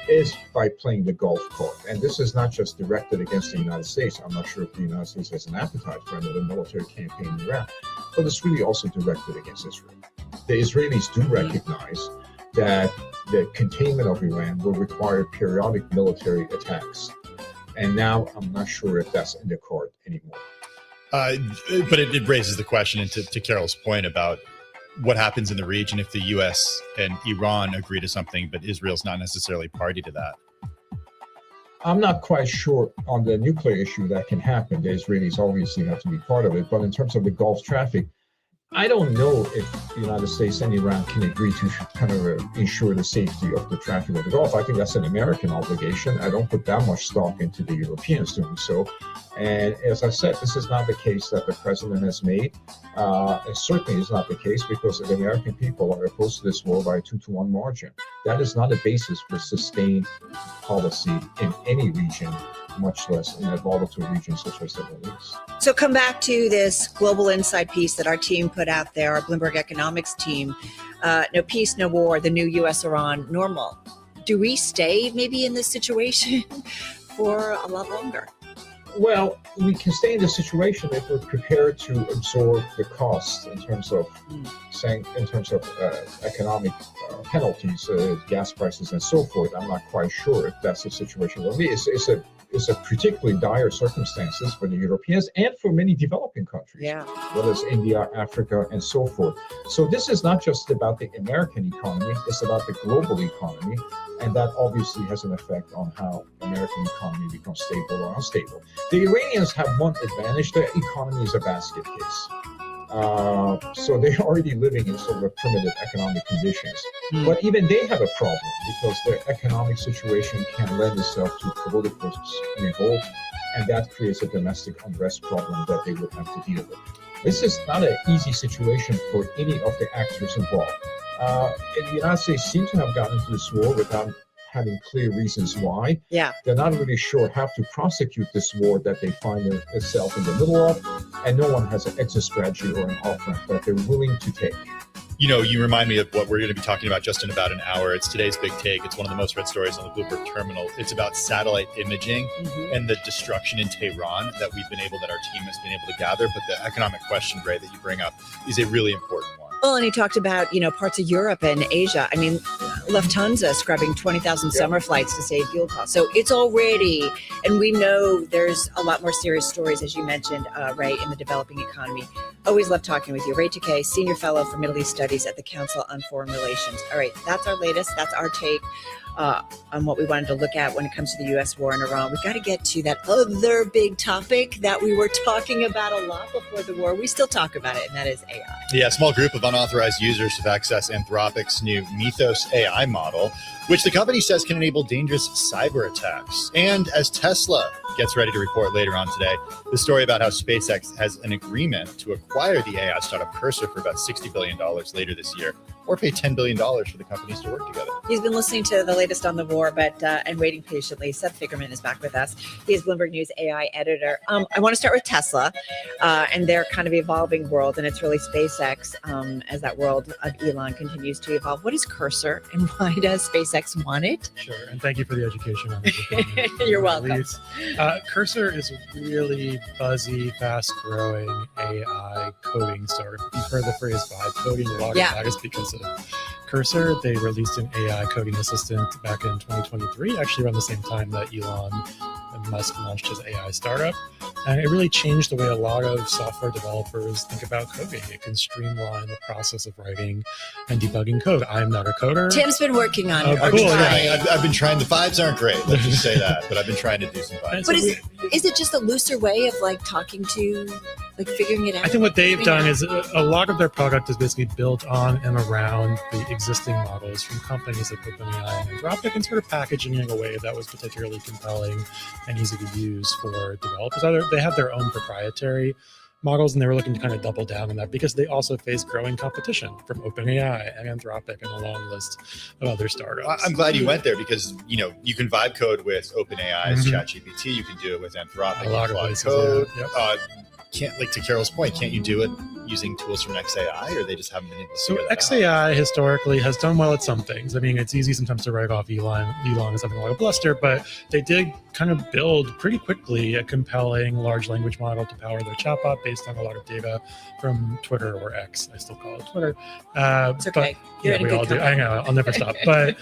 is by playing the Gulf card. And this is not just directed against the United States. I'm not sure if the United States has an appetite for another military campaign in Iraq, but it's really also directed against Israel. The Israelis do recognize that the containment of Iran will require periodic military attacks. And now I'm not sure if that's in the card anymore. But it raises the question, and to Carol's point about what happens in the region if the U.S. and Iran agree to something, but Israel's not necessarily party to that. I'm not quite sure on the nuclear issue that can happen. The Israelis obviously have to be part of it. But in terms of the Gulf traffic, I don't know if the United States and Iran can agree to kind of ensure the safety of the traffic of the Gulf. I think that's an American obligation. I don't put that much stock into the Europeans doing so. And as I said, this is not the case that the president has made. It certainly is not the case because the American people are opposed to this war by a 2-to-1 margin. That is not a basis for sustained policy in any region, much less in a volatile region such as the Middle East. So come back to this global insight piece that our team put out there, our Bloomberg Economics team. No peace, no war, the new U.S.-Iran normal. Do we stay maybe in this situation for a lot longer? Well, we can stay in this situation if we're prepared to absorb the costs in terms of economic penalties, gas prices, and so forth. I'm not quite sure if that's the situation will be. It's a particularly dire circumstances for the Europeans and for many developing countries, whether it's India, Africa, and so forth. So this is not just about the American economy, it's about the global economy, and that obviously has an effect on how American economy becomes stable or unstable. The Iranians have one advantage: their economy is a basket case. So they're already living in sort of primitive economic conditions. But even they have a problem because their economic situation can lend itself to political revolt, and that creates a domestic unrest problem that they would have to deal with. This is not an easy situation for any of the actors involved. And the United States seem to have gotten into this war without having clear reasons why. They're not really sure how to prosecute this war that they find itself in the middle of, and no one has an exit strategy or an off-ramp that they're willing to take. You know, you remind me of what we're going to be talking about just in about an hour. It's today's big take. It's one of the most read stories on the Bloomberg terminal. It's about satellite imaging and the destruction in Tehran that our team has been able to gather. But the economic question, Ray, that you bring up is a really important one. Well, and he talked about, parts of Europe and Asia. I mean, Lufthansa scrubbing 20,000 summer flights to save fuel costs. So it's already, and we know there's a lot more serious stories, as you mentioned, Ray, in the developing economy. Always love talking with you. Ray Takei, Senior Fellow for Middle East Studies at the Council on Foreign Relations. All right, that's our latest. That's our take on what we wanted to look at when it comes to the U.S. war in Iran. We've got to get to that other big topic that we were talking about a lot before the war. We still talk about it, and that is AI. Yeah, a small group of unauthorized users have accessed Anthropic's new Mythos AI model, which the company says can enable dangerous cyber attacks. And as Tesla gets ready to report later on today, the story about how SpaceX has an agreement to acquire the AI startup Cursor for about $60 billion later this year, or pay $10 billion for the companies to work together. He's been listening to the latest on the war, and waiting patiently. Seth Figerman is back with us. He is Bloomberg News AI editor. I want to start with Tesla and their kind of evolving world, and it's really SpaceX as that world of Elon continues to evolve. What is Cursor, and why does SpaceX want it? Sure, and thank you for the education on everything. You're welcome. Cursor is a really buzzy, fast-growing AI coding startup. You've heard the phrase vibe coding. A lot of that is because of Cursor. They released an AI coding assistant back in 2023, actually around the same time that Elon Musk launched his AI startup. And it really changed the way a lot of software developers think about coding. It can streamline the process of writing and debugging code. I'm not a coder. Tim's been working on it. Cool. I've been trying. The vibes aren't great. Let's just say that. But I've been trying to do some vibes. But is it just a looser way of talking to like figuring it out? I think what they've Figuring done out- is a lot of their product is basically built on and around the existing models from companies like OpenAI and Anthropic, and sort of packaging in a way that was particularly compelling and easy to use for developers. They have their own proprietary models, and they were looking to kind of double down on that because they also face growing competition from OpenAI and Anthropic and a long list of other startups. I'm glad you went there because you can vibe code with OpenAI's Mhm. ChatGPT. You can do it with Anthropic. A lot of Claude places, Code. yeah. Yep. Can't, like to Carol's point, can't you do it using tools from XAI, or they just haven't been able to So figure that out? XAI historically has done well at some things. I mean, it's easy sometimes to write off Elon as something like a bluster, but they did kind of build pretty quickly a compelling large language model to power their chatbot based on a lot of data from Twitter, or X. I still call it Twitter. It's okay. You're in a we good all do. I company. know. I'll never stop. But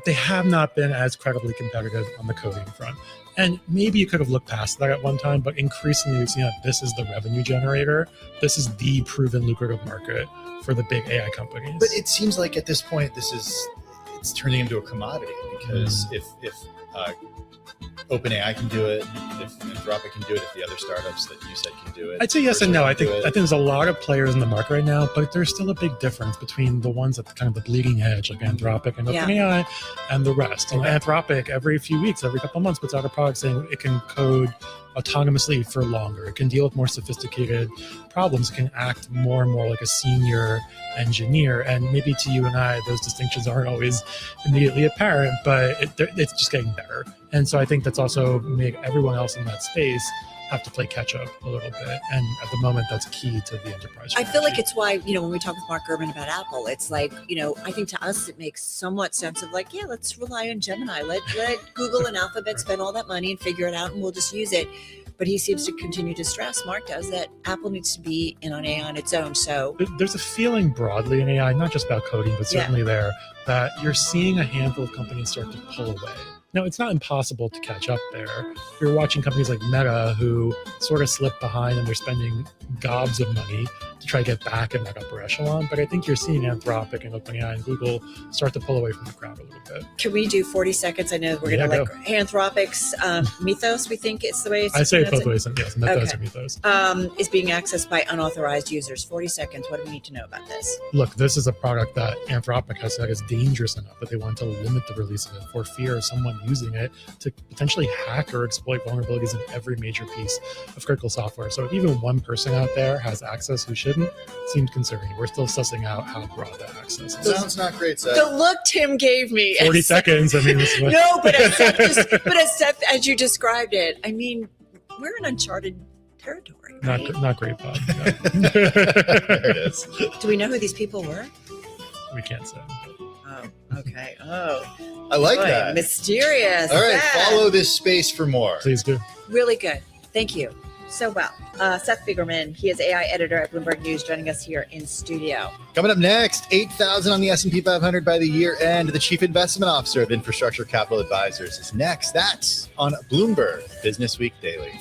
they have not been as credibly competitive on the coding front. And maybe you could have looked past that at one time, but increasingly we've seen that this is the revenue generator. This is the proven lucrative market for the big AI companies. But it seems like at this point, it's turning into a commodity because if OpenAI can do it, if Anthropic can do it, if the other startups that you said can do it, I'd say yes and no. I Cursor think can do it. there's a lot of players in the market right now, but there's still a big difference between the ones at the kind of the bleeding edge, like Anthropic and Yeah. OpenAI, and the rest. You know, Anthropic every few weeks, every couple of months, puts out a product saying it can code autonomously for longer. It can deal with more sophisticated problems. It can act more and more like a senior engineer. And maybe to you and I, those distinctions aren't always immediately apparent, but it's just getting better. And so I think that's also made everyone else in that space have to play catch up a little bit. And at the moment, that's key to the enterprise. I feel like it's why, when we talk with Mark Gurman about Apple, it's like, I think to us it makes somewhat sense of like, yeah, let's rely on Gemini. Let Google and Alphabet spend all that money and figure it out and we'll just use it. But he seems to continue to stress, Mark does, that Apple needs to be in on AI on its own. So there's a feeling broadly in AI, not just about coding, but certainly there, that you're seeing a handful of companies start to pull away. Now, it's not impossible to catch up there. You're watching companies like Meta who sort of slip behind and they're spending gobs of money to try to get back in that upper echelon. But I think you're seeing Anthropic and OpenAI and Google start to pull away from the crowd a little bit. can we do 40 seconds? I know we're going to go. Anthropic's Mythos, we think it's the way it's I say it both pronounced. ways. Yes, Mythos Okay. or Mythos. Is being accessed by unauthorized users. 40 seconds. What do we need to know about this? Look, this is a product that Anthropic has said is dangerous enough that they want to limit the release of it for fear of someone using it to potentially hack or exploit vulnerabilities in every major piece of critical software. So if even one person out there has access who shouldn't, it seems concerning. We're still sussing out how broad that access is. Sounds not great, Seth. The look Tim gave me. 40 seconds. I mean, this is what... No, but as Seth, as you described it, I mean, we're in uncharted territory, right? Not great, Bob. No. There it is. Do we know who these people were? We can't say. Oh, okay. Oh, I like boy, that. mysterious. All right, Seth. follow this space for more. Please do. Really good. Thank you. So well. Seth Bigerman, he is AI editor at Bloomberg News, joining us here in studio. Coming up next, 8,000 on the S&P 500 by the year end. The Chief Investment Officer of Infrastructure Capital Advisors is next. That's on Bloomberg Business Week Daily.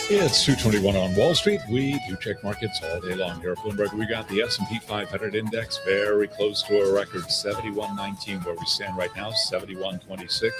It's 2:21 on Wall Street. We do check markets all day long here at Bloomberg. We got the S&P 500 index very close to a record 71.19 where we stand right now. 71.26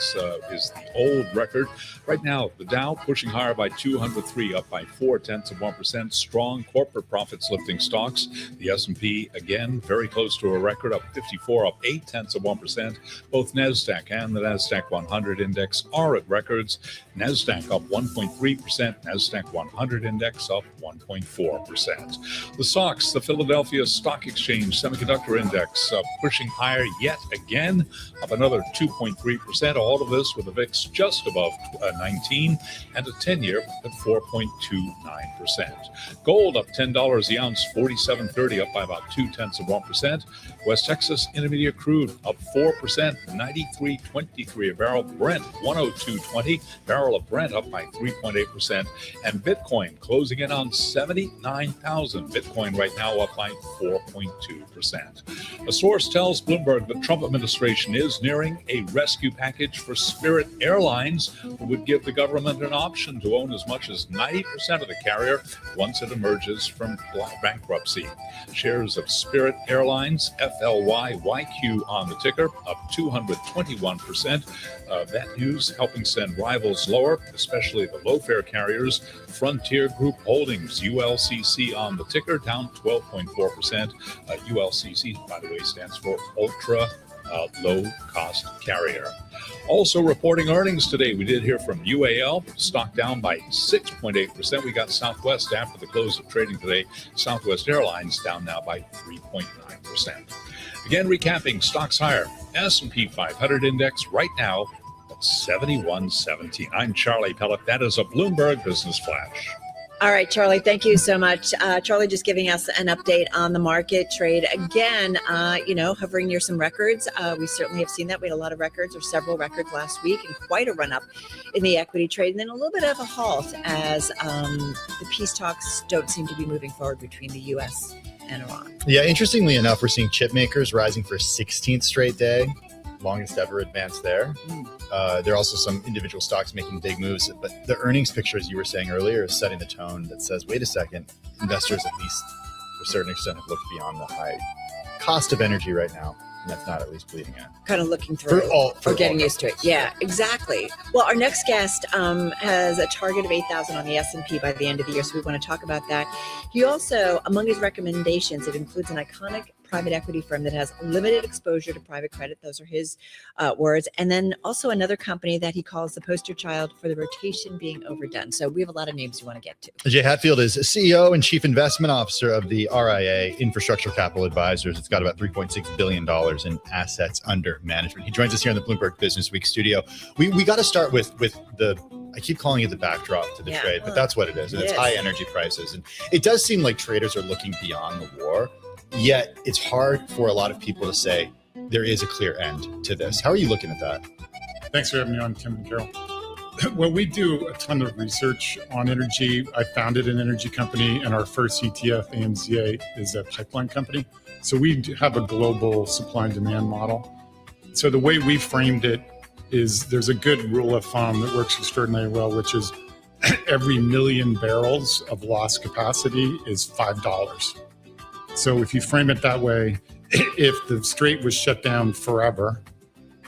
is the old record. Right now, the Dow pushing higher by 203, up by 0.4%. Strong corporate profits lifting stocks. The S&P again very close to a record, up 54, up 0.8%. Both Nasdaq and the Nasdaq 100 index are at records. Nasdaq up 1.3%. Nasdaq 100 index up 1.4%. The stocks, the Philadelphia Stock Exchange Semiconductor Index pushing higher yet again, up another 2.3%. All of this with a VIX just above 19 and a 10-year at 4.29%. Gold up $10 the ounce, 47.30, up by about 0.2%. West Texas Intermediate Crude up 4%, 93.23 a barrel. Brent 102.20, barrel of Brent up by 3.8%. And Bitcoin closing in on 79,000. Bitcoin right now up by 4.2%. A source tells Bloomberg the Trump administration is nearing a rescue package for Spirit Airlines, who would give the government an option to own as much as 90% of the carrier once it emerges from bankruptcy. Shares of Spirit Airlines, FLYYQ on the ticker, up 221%. That news helping send rivals lower, especially the low-fare carriers. Frontier Group Holdings, ULCC on the ticker, down 12.4%. ULCC, by the way, stands for Ultra Low-Cost Carrier. Also reporting earnings today, we did hear from UAL, stock down by 6.8%. We got Southwest after the close of trading today. Southwest Airlines down now by 3.9%. Again, recapping, stocks higher. S&P 500 index right now at 71.17. I'm Charlie Pellet. That is a Bloomberg Business Flash. All right, Charlie, thank you so much. Charlie just giving us an update on the market trade. Again, hovering near some records. We certainly have seen that. We had a lot of records, or several records last week, and quite a run-up in the equity trade. And then a little bit of a halt as the peace talks don't seem to be moving forward between the U.S. and Iran. Yeah, interestingly enough, we're seeing chip makers rising for a 16th straight day. Longest ever advance there. There are also some individual stocks making big moves, but the earnings picture, as you were saying earlier, is setting the tone that says, wait a second, investors, at least to a certain extent, have looked beyond the high cost of energy right now. And that's not at least bleeding out. Kind of looking through or getting used to it. Yeah, exactly. Well, our next guest has a target of 8,000 on the S&P by the end of the year, so we want to talk about that. He also, among his recommendations, it includes an iconic private equity firm that has limited exposure to private credit. Those are his words. And then also another company that he calls the poster child for the rotation being overdone. So we have a lot of names you want to get to. Jay Hatfield is CEO and Chief Investment Officer of the RIA, Infrastructure Capital Advisors. It's got about $3.6 billion in assets under management. He joins us here in the Bloomberg Business Week studio. We got to start with the, I keep calling it the backdrop to the trade, but that's what it is. And it's high energy prices. And it does seem like traders are looking beyond the war. Yet it's hard for a lot of people to say there is a clear end to this. How are you looking at that? Thanks for having me on, Tim and Carol. Well, we do a ton of research on energy. I founded an energy company, and our first ETF, AMZA, is a pipeline company. So we have a global supply and demand model. So the way we framed it is there's a good rule of thumb that works extraordinarily well, which is every million barrels of lost capacity is $5. So if you frame it that way, if the strait was shut down forever,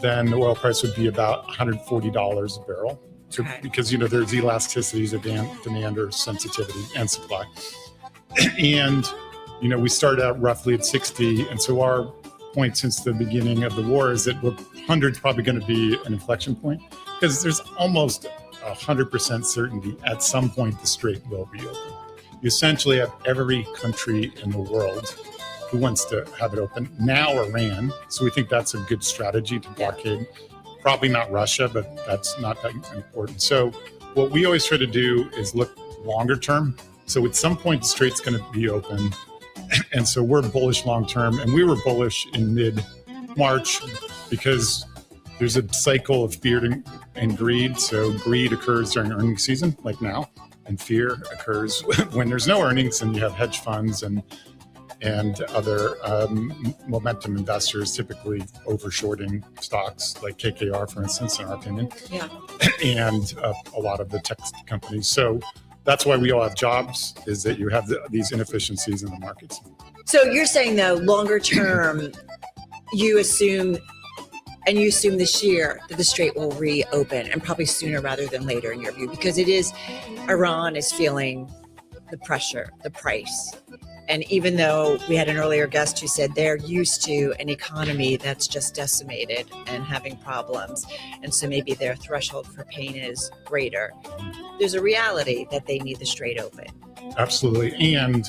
then the oil price would be about $140 a barrel. Because, there's elasticities of demand or sensitivity and supply. And, we started out roughly at 60. And so our point since the beginning of the war is that 100 is probably going to be an inflection point, because there's almost 100% certainty at some point the strait will be open. You essentially have every country in the world who wants to have it open. Now Iran, so we think that's a good strategy to blockade. Probably not Russia, but that's not that important. So what we always try to do is look longer term. So at some point the strait's going to be open. And so we're bullish long term. And we were bullish in mid-March because there's a cycle of fear and greed. So greed occurs during earnings season, like now. And fear occurs when there's no earnings, and you have hedge funds and other momentum investors typically overshorting stocks like KKR, for instance, in our opinion, and a lot of the tech companies. So that's why we all have jobs, is that you have these inefficiencies in the markets. So you're saying, though, longer term, you assume this year that the Strait will reopen, and probably sooner rather than later in your view, because Iran is feeling the pressure, the price. And even though we had an earlier guest who said they're used to an economy that's just decimated and having problems, and so maybe their threshold for pain is greater, there's a reality that they need the Strait open. Absolutely. And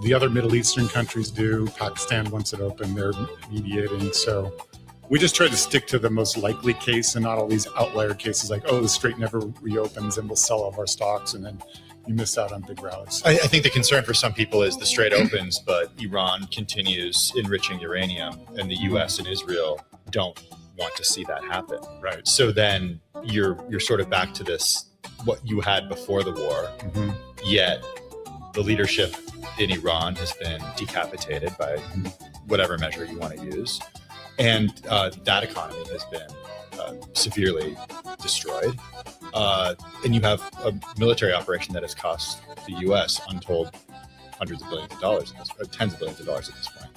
the other Middle Eastern countries do. Pakistan wants it open. They're mediating. So we just try to stick to the most likely case and not all these outlier cases like, oh, the Strait never reopens and we'll sell all of our stocks, and then you miss out on big rallies. I think the concern for some people is the Strait opens, but Iran continues enriching uranium, and the U.S. and Israel don't want to see that happen. Right. So then you're sort of back to this, what you had before the war, yet the leadership in Iran has been decapitated by whatever measure you want to use. And that economy has been severely destroyed. And you have a military operation that has cost the U.S. untold hundreds of billions of dollars, tens of billions of dollars at this point.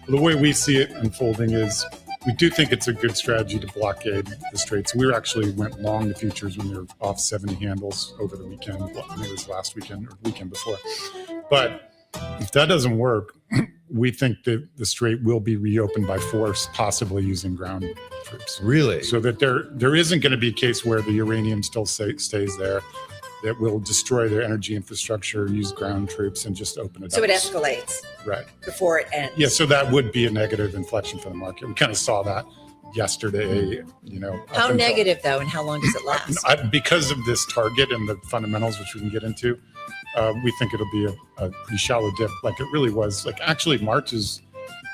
The way we see it unfolding is we do think it's a good strategy to blockade the Straits. We actually went long the futures when they were off 70 handles over the weekend. I think it was last weekend or the weekend before. But if that doesn't work, we think that the Strait will be reopened by force, possibly using ground troops. Really? So that there isn't going to be a case where the uranium still stays there, that will destroy their energy infrastructure, use ground troops, and just open it So up. it escalates Right. before it ends. Yeah, so that would be a negative inflection for the market. We kind of saw that yesterday, How negative, though, and how long does it last? Because of this target and the fundamentals, which we can get into, we think it'll be a pretty shallow dip like it really was. Like actually March's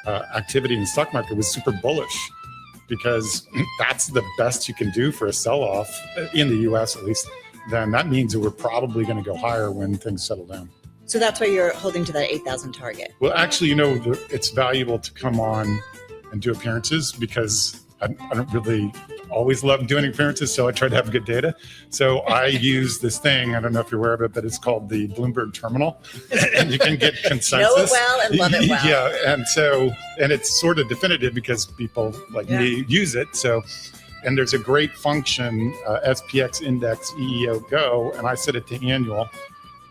activity in the stock market was super bullish, because that's the best you can do for a sell-off in the U.S. at least. Then that means that we're probably going to go higher when things settle down. So that's why you're holding to that 8,000 target. Well, actually, it's valuable to come on and do appearances, because I don't really always love doing appearances, so I try to have good data. So I use this thing, I don't know if you're aware of it, but it's called the Bloomberg Terminal, and you can get consensus. Know it well and love it well. Yeah, and it's sort of definitive because people like me use it. So, and there's a great function, SPX Index EEO Go, and I set it to annual.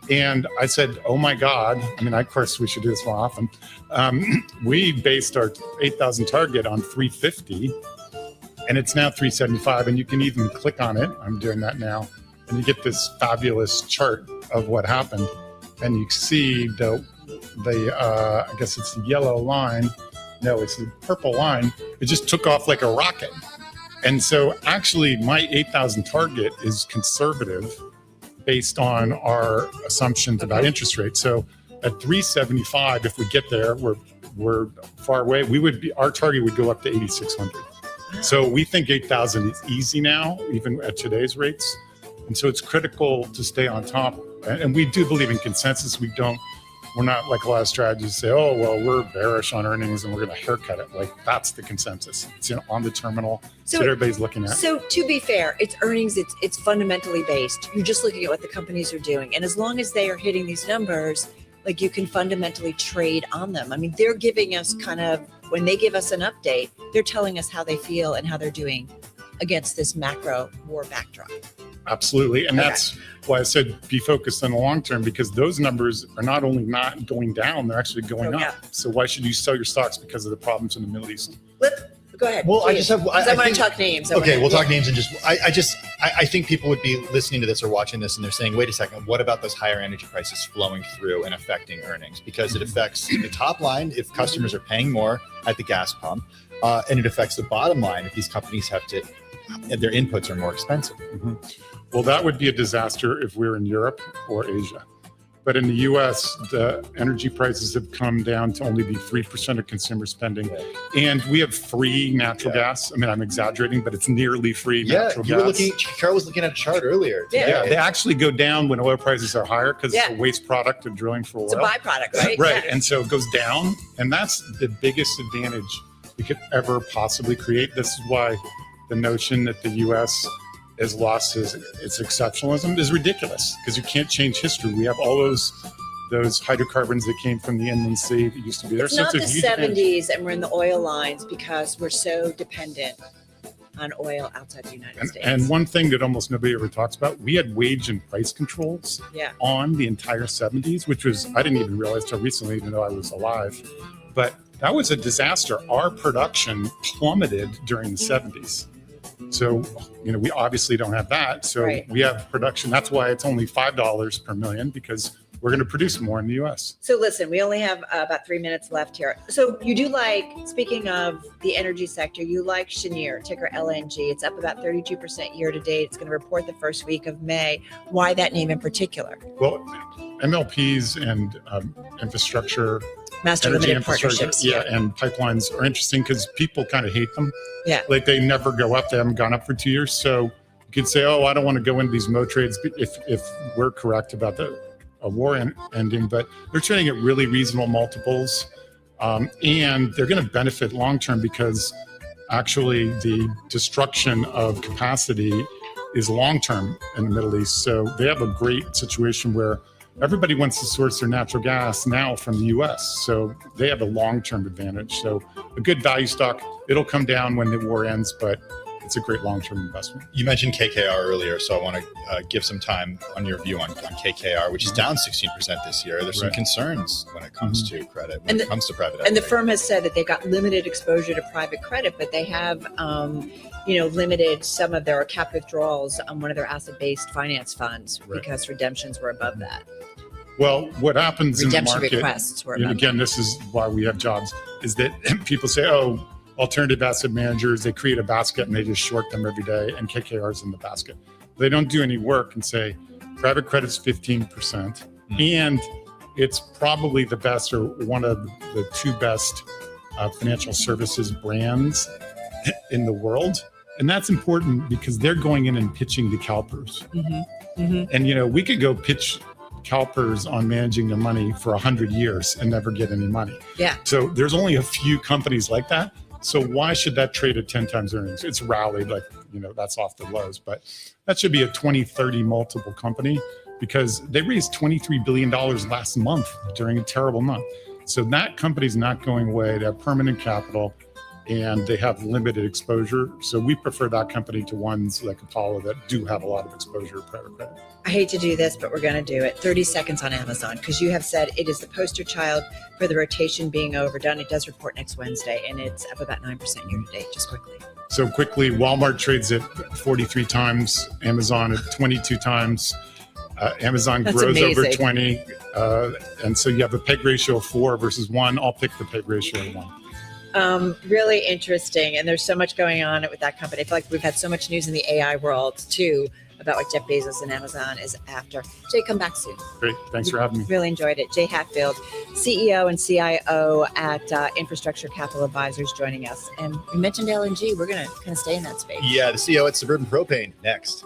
And I said, oh my God, of course we should do this more often. We based our 8,000 target on 350, and it's now 375, and you can even click on it. I'm doing that now. And you get this fabulous chart of what happened. And you see the I guess it's the yellow line. No, it's the purple line. It just took off like a rocket. And so actually my 8,000 target is conservative based on our assumptions about interest rates. So at 375, if we get there, we're far away. Our target would go up to 8,600. So we think 8,000 is easy now, even at today's rates. And so it's critical to stay on top. And we do believe in consensus. We're not like a lot of strategies say, oh, well, we're bearish on earnings and we're going to haircut it. Like that's the consensus. It's on the terminal. So what everybody's looking at. So to be fair, it's earnings. It's fundamentally based. You're just looking at what the companies are doing. And as long as they are hitting these numbers, like you can fundamentally trade on them. They're giving us when they give us an update, they're telling us how they feel and how they're doing against this macro war backdrop. Absolutely. And that's why I said be focused on the long term, because those numbers are not only not going down, they're actually going up. So why should you sell your stocks because of the problems in the Middle East? Go ahead. Well, please. I want to talk names. We'll talk names and I think people would be listening to this or watching this and they're saying, wait a second, what about those higher energy prices flowing through and affecting earnings? Because it affects the top line if customers are paying more at the gas pump, and it affects the bottom line if these companies their inputs are more expensive. Mm-hmm. Well, that would be a disaster if we're in Europe or Asia. But in the U.S., the energy prices have come down to only be 3% of consumer spending. And we have free natural gas. I'm exaggerating, but it's nearly free natural gas. Carol was looking at a chart earlier. Yeah, they actually go down when oil prices are higher because it's a waste product of drilling for oil. It's a byproduct, right? Right, and so it goes down. And that's the biggest advantage we could ever possibly create. This is why the notion that the U.S. as lost as its exceptionalism is ridiculous because you can't change history. We have all those hydrocarbons that came from the inland sea that used to be there. It's So not a the huge 70s and we're in the oil lines because we're so dependent on oil outside the United States. And one thing that almost nobody ever talks about, we had wage and price controls on the entire 70s, which was, I didn't even realize till recently, even though I was alive. But that was a disaster. Our production plummeted during the 70s. So, we obviously don't have that. So we have production. That's why it's only $5 per million, because we're going to produce more in the U.S. So listen, we only have about 3 minutes left here. So you do speaking of the energy sector, you like Cheniere, ticker LNG. It's up about 32% year to date. It's going to report the first week of May. Why that name in particular? Well, MLPs and infrastructure, Master energy limited infrastructure, partnerships. and pipelines are interesting because people kind of hate them. Yeah. Like they never go up. They haven't gone up for 2 years. So you could say, I don't want to go into these Mo trades if we're correct about a war ending, but they're trading at really reasonable multiples. And they're going to benefit long-term because actually the destruction of capacity is long-term in the Middle East. So they have a great situation where everybody wants to source their natural gas now from the U.S. So they have a long-term advantage. So a good value stock, it'll come down when the war ends, but it's a great long-term investment. You mentioned KKR earlier, so I want to give some time on your view on KKR, which is down 16% this year. There's some concerns when it comes to credit, when it comes to private equity. And the firm has said that they've got limited exposure to private credit, but they have, limited some of their cap withdrawals on one of their asset-based finance funds because redemptions were above that. Well, what happens in the Redemption market, requests were and above again, this is why we have jobs, is that people say, alternative asset managers, they create a basket and they just short them every day, and KKR's in the basket. They don't do any work and say, private credit's 15%, and it's probably the best or one of the two best financial services brands in the world. And that's important because they're going in and pitching the CalPERS. And, we could go pitch CalPERS on managing their money for 100 years and never get any money. Yeah. So there's only a few companies like that. So why should that trade at 10 times earnings? It's rallied, that's off the lows, but that should be a 20, 30 multiple company because they raised $23 billion last month during a terrible month. So that company's not going away. They have permanent capital and they have limited exposure. So we prefer that company to ones like Apollo that do have a lot of exposure to private credit. I hate to do this, but we're going to do it. 30 seconds on Amazon, because you have said it is the poster child for the rotation being overdone. It does report next Wednesday, and it's up about 9% year to date, just quickly. So quickly, Walmart trades at 43 times, Amazon at 22 times. Amazon That's grows amazing. over 20. And so you have a PEG ratio of 4 versus 1. I'll pick the PEG ratio of 1. Really interesting. And there's so much going on with that company. I feel like we've had so much news in the AI world, too, about what Jeff Bezos and Amazon is after. Jay, come back soon. Great. Thanks for having me. Really enjoyed it. Jay Hatfield, CEO and CIO at Infrastructure Capital Advisors, joining us. And we mentioned LNG. We're going to kind of stay in that space. Yeah, the CEO at Suburban Propane next.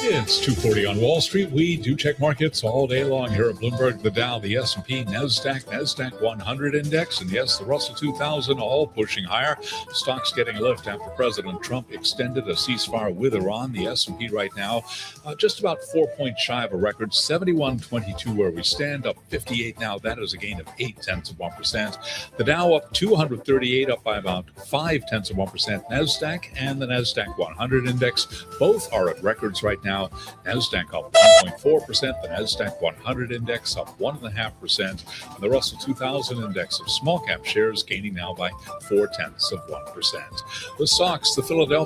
It's 2:40 on Wall Street. We do check markets all day long here at Bloomberg. The Dow, the S&P, Nasdaq 100 index, and yes, the Russell 2000 all pushing higher. Stocks getting a lift after President Trump extended a ceasefire with Iran. The S&P right now just about 4 points shy of a record, 71.22 where we stand, up 58 now. That is a gain of 0.8%. The Dow up 238, up by about 0.5%. Nasdaq and the Nasdaq 100 index both are at records right now. Nasdaq up 1.4%, the Nasdaq 100 index up 1.5%, and the Russell 2000 index of small cap shares gaining now by 0.4%. The SOX, the Philadelphia